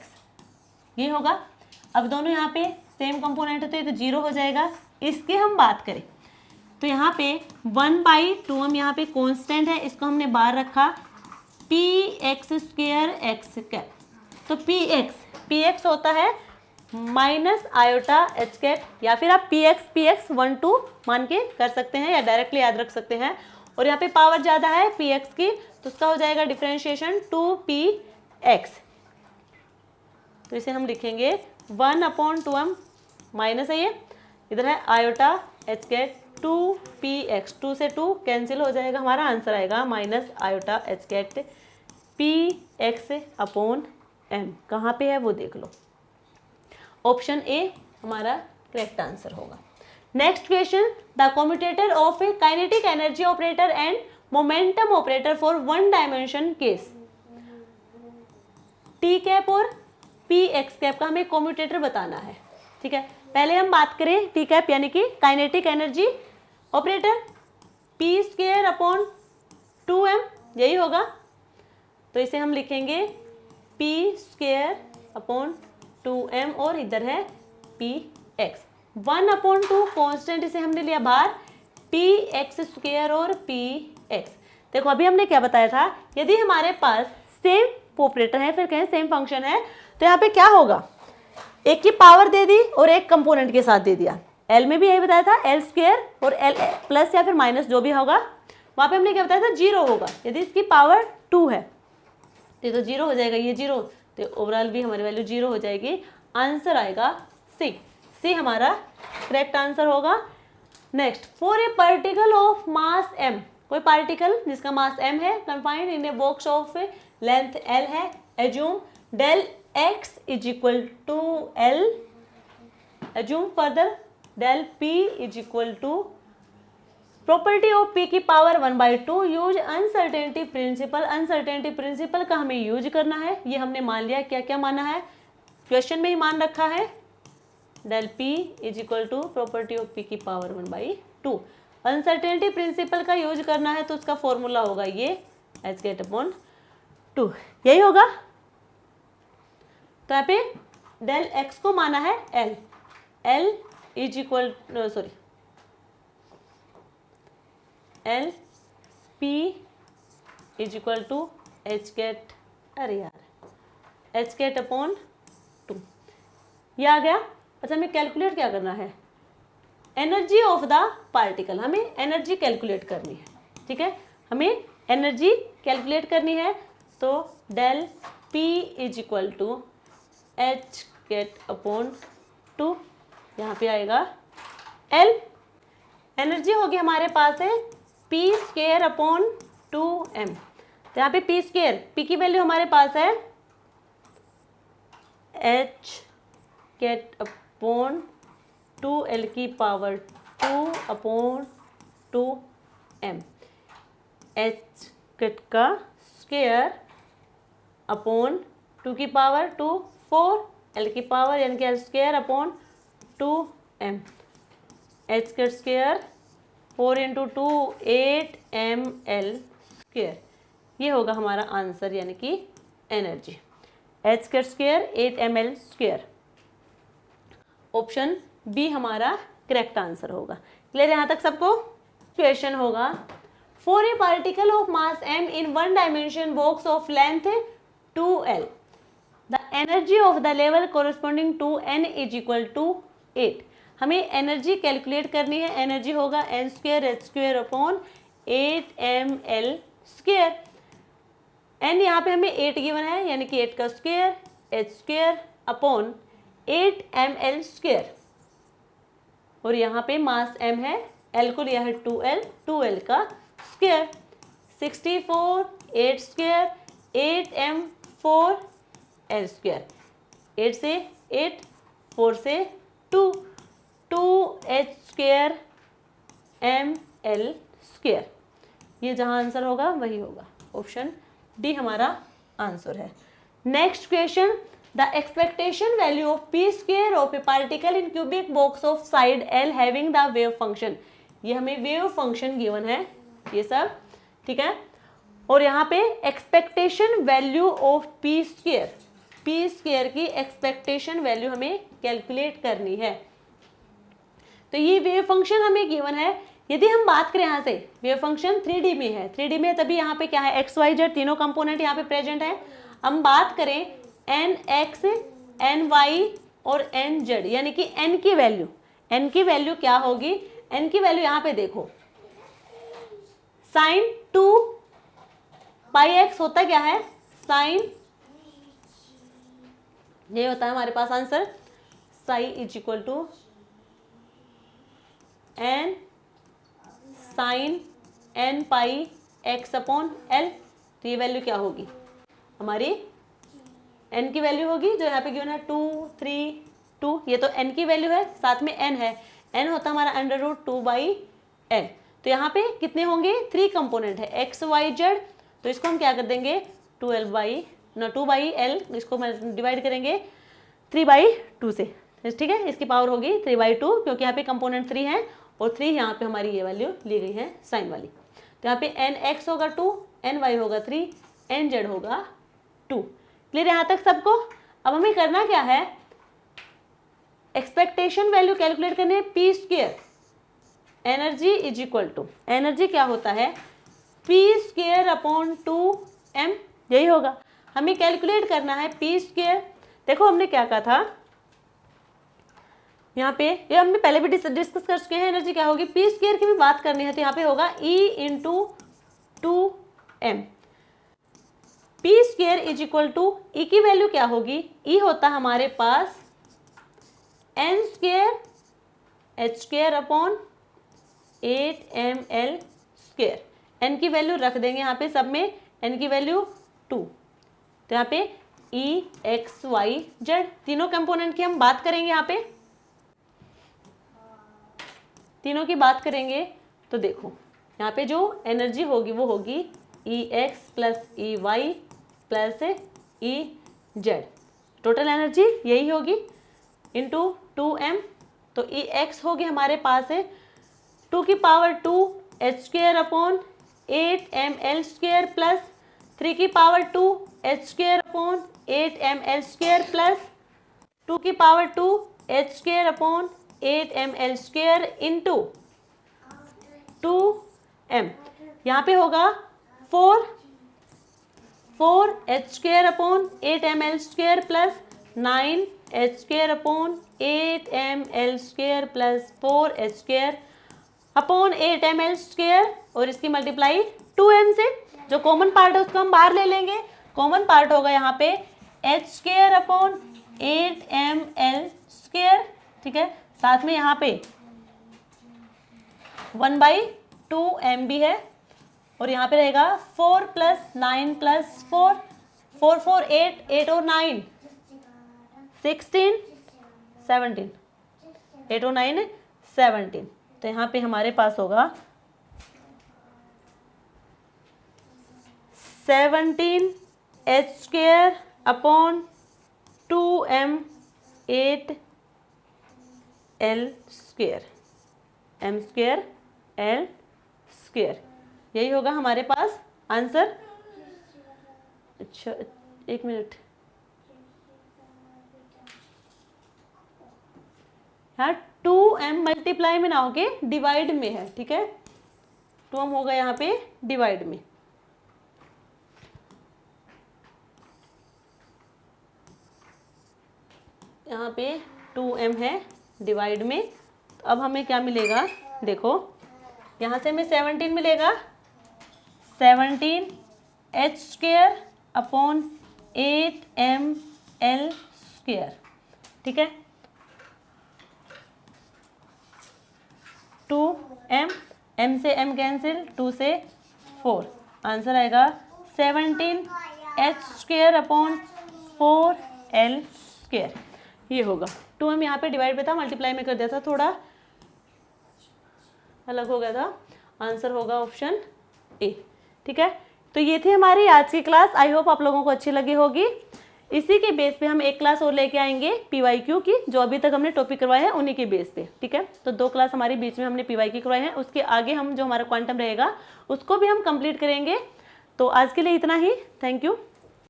ये होगा। अब दोनों यहाँ पे सेम कंपोनेंट होते हैं तो जीरो हो जाएगा। इसकी हम बात करें तो यहाँ पे 1/2 हम यहाँ पे कांस्टेंट है, इसको हमने बाहर रखा P x square x cap, तो पी एक्स होता है माइनस आयोटा एच कैप, या फिर आप पी एक्स 1 2 मान के कर सकते हैं या डायरेक्टली याद रख सकते हैं। और यहाँ पे पावर ज़्यादा है पी एक्स की तो उसका हो जाएगा डिफ्रेंशिएशन 2px, तो इसे हम लिखेंगे 1/2m माइनस है ये, इधर है आयोटा एच कैट 2px, 2 से 2 कैंसिल हो जाएगा, हमारा आंसर आएगा minus iota H cut px upon m, कहाँ पे है वो देख लो, ऑप्शन ए हमारा करेक्ट आंसर होगा। Next question, the commutator of A kinetic energy operator and momentum operator for one dimension case, T cap और पी एक्स कैप का हमें कम्यूटेटर बताना है। ठीक है, पहले हम बात करें टी कैप यानी कि kinetic energy operator, P square upon 2m यही होगा, तो इसे हम लिखेंगे पी स्क्वायर अपॉन 2m और इधर है पी एक्स, 1/2 कॉन्स्टेंट इसे हमने लिया बाहर, पी एक्स स्क्वायर और पी एक्स। देखो अभी हमने क्या बताया था, यदि हमारे पास सेम ऑपरेटर है फिर कहें सेम फंक्शन है तो यहाँ पे क्या होगा, एक की पावर दे दी और एक कंपोनेंट के साथ दे दिया। एल में भी यही बताया था एल स्क्वायर और एल प्लस या फिर माइनस जो भी होगा, वहाँ पे हमने क्या बताया था जीरो होगा, यदि इसकी पावर 2 है तो ये तो जीरो हो जाएगा, ये जीरो, तो ओवरऑल भी हमारी वैल्यू जीरो हो जाएगी। आंसर आएगा सी हमारा करेक्ट आंसर होगा। Next, for a particle of mass m, कोई पार्टिकल जिसका मास m है confined in a box of length l है, assume del x is equal to l, assume further del p is equal to property of p की power 1/2 use uncertainty principle. Uncertainty principle का हमें यूज करना है, ये हमने मान लिया। क्या क्या माना है, क्वेश्चन में ही मान रखा है, del p is equal to property of p की पावर 1/2। अनसर्टेनिटी प्रिंसिपल का यूज करना है तो उसका फॉर्मूला होगा ये एच गेट अपॉन 2, यही होगा। तो यहाँ पे डेल x को माना है l, l is equal sorry L P is equal to H get, अरे यार एच गेट अपॉन 2, ये आ गया। अच्छा हमें कैलकुलेट क्या करना है, एनर्जी ऑफ द पार्टिकल, हमें एनर्जी कैलकुलेट करनी है, ठीक है, हमें एनर्जी कैलकुलेट करनी है। तो del P is equal to H gate upon 2, यहाँ पे आएगा एल, एनर्जी होगी हमारे पास है पी स्क्वायर अपॉन 2m। तो यहाँ पे पी स्क्वायर, पी की वैल्यू हमारे पास है एच गेट अपॉन 2l की power 2 upon 2m, H gate का स्क्वायर अपॉन 2 की पावर 2 4, l की पावर यानी कि l square upon 2m, H गेट स्क्वायर 4 इंटू 2 8ml स्क्वायर, ये होगा हमारा आंसर यानी कि energy, H square square 8ml square. Option B हमारा करेक्ट आंसर होगा। क्लियर यहाँ तक सबको? क्वेश्चन होगा for a particle of mass m in one dimension box of length 2l the energy of the level corresponding to n is equal to 8। हमें एनर्जी कैलकुलेट करनी है, एनर्जी होगा n square H square upon 8ml square. n यहाँ पे हमें 8 गिवन है यानी कि 8 का square H square upon 8ml square, और यहाँ पे मास m है, l को लिया है 2l, 2l का square 64 8 square 8m4 l square, 8 से 8 4 से 2 2h स्क्वायर ml स्क्वायर, ये जहाँ आंसर होगा वही होगा, ऑप्शन डी हमारा आंसर है। Next question the expectation value of P square of A particle in cubic box of side L having the wave function. ये हमें वेव फंक्शन गिवन है ये सब, ठीक है, और यहाँ पे expectation value of P square की एक्सपेक्टेशन वैल्यू हमें कैलकुलेट करनी है। तो ये वेव फंक्शन हमें गिवन है। यदि हम बात करें यहाँ से वेव फंक्शन 3D में है, 3D में तभी यहाँ पे क्या है, एक्स वाई जेड तीनों कंपोनेंट यहाँ पे प्रेजेंट है। हम बात करें एन एक्स एन वाई और एन जेड, यानी कि एन की वैल्यू क्या होगी, एन की वैल्यू यहाँ पे देखो साइन 2 पाई एक्स होता क्या है, साइन, ये होता है हमारे पास answer psi is equal to N sine N pi X upon L. तो ये वैल्यू क्या होगी हमारी, एन की वैल्यू होगी जो यहाँ पे गिवन है 2 3 2, ये तो एन की वैल्यू है, साथ में एन है, एन होता हमारा अंडर रूट 2/l। तो यहाँ पे कितने होंगे, 3 कंपोनेंट है एक्स वाई जेड, तो इसको हम क्या कर देंगे 2/l, इसको डिवाइड करेंगे 3/2 से, ठीक है, इसकी पावर होगी 3/2 क्योंकि यहाँ पे कंपोनेंट 3 है और 3 यहाँ पे हमारी ये वैल्यू ली गई है साइन वाली। तो यहाँ पे एन एक्स होगा 2, एन वाई होगा 3, एन जेड होगा 2। क्लियर यहाँ तक सबको? अब हमें करना क्या है, एक्सपेक्टेशन वैल्यू कैलकुलेट करनी है p square, energy is equal to, energy क्या होता है पी स्क्वायर अपॉन 2m, यही होगा। हमें कैलकुलेट करना है पी स्क्वायर। देखो हमने क्या कहा था यहाँ पे, ये हमने पहले भी डिस्कस कर चुके हैं, एनर्जी क्या होगी, पी स्क्वायर की भी बात करनी है तो यहाँ पे होगा E into 2m। P square is equal to E की वैल्यू क्या होगी, ई होता हमारे पास N square H square upon 8ml square. N की वैल्यू रख देंगे यहाँ पे सब में, एन की वैल्यू 2, तो यहाँ पे ई एक्स वाई जेड तीनों कंपोनेंट की हम बात करेंगे, यहाँ पे तीनों की बात करेंगे तो देखो यहाँ पे जो एनर्जी होगी वो होगी EX plus EY plus EZ, total energy यही होगी इंटू 2m। तो EX होगी हमारे पास है 2 की power 2 h square upon 8ml square plus 3 की power 2 h square upon 8ml square plus 2 की power 2 h square upon 8ml square into 2m। यहाँ पे होगा 4 h square upon 8ml square plus 9 h square upon 8ml square plus 4 h square upon 8ml square और इसकी मल्टीप्लाई 2m से। जो कॉमन पार्ट है उसको हम बाहर ले लेंगे। कॉमन पार्ट होगा यहाँ पे h square upon 8ml square, ठीक है। साथ में यहाँ पे 1/2m भी है और यहाँ पे रहेगा 4 प्लस 9 प्लस 4, 4 4 8, 8 और 9 16 17, 8 और 9 17। तो यहाँ पे हमारे पास होगा 17 h square upon 2m 8 l square m square l square, यही होगा हमारे पास आंसर। अच्छा एक मिनट, यहाँ 2m मल्टीप्लाई में ना होके डिवाइड में है, ठीक है। 2m होगा यहाँ पे डिवाइड में। यहाँ पे 2m है डिवाइड में। तो अब हमें क्या मिलेगा, देखो यहाँ से हमें 17 मिलेगा, 17 h square upon 8ml square, ठीक है। 2m, m से m कैंसिल, 2 से 4, आंसर आएगा 17 h square upon 4l square, ये होगा। 2m यहाँ पे डिवाइड पे था, मल्टीप्लाई में कर दिया था, थोड़ा अलग हो गया था। आंसर होगा ऑप्शन ए, ठीक है। तो ये थी हमारी आज की क्लास। आई होप आप लोगों को अच्छी लगी होगी। इसी के बेस पे हम एक क्लास और लेके आएंगे PYQ की, जो अभी तक हमने टॉपिक करवाए हैं उन्हीं के बेस पे, ठीक है। तो 2 क्लास हमारी बीच में हमने PYQ करवाए हैं, उसके आगे हम जो हमारा क्वांटम रहेगा उसको भी हम कंप्लीट करेंगे। तो आज के लिए इतना ही, थैंक यू।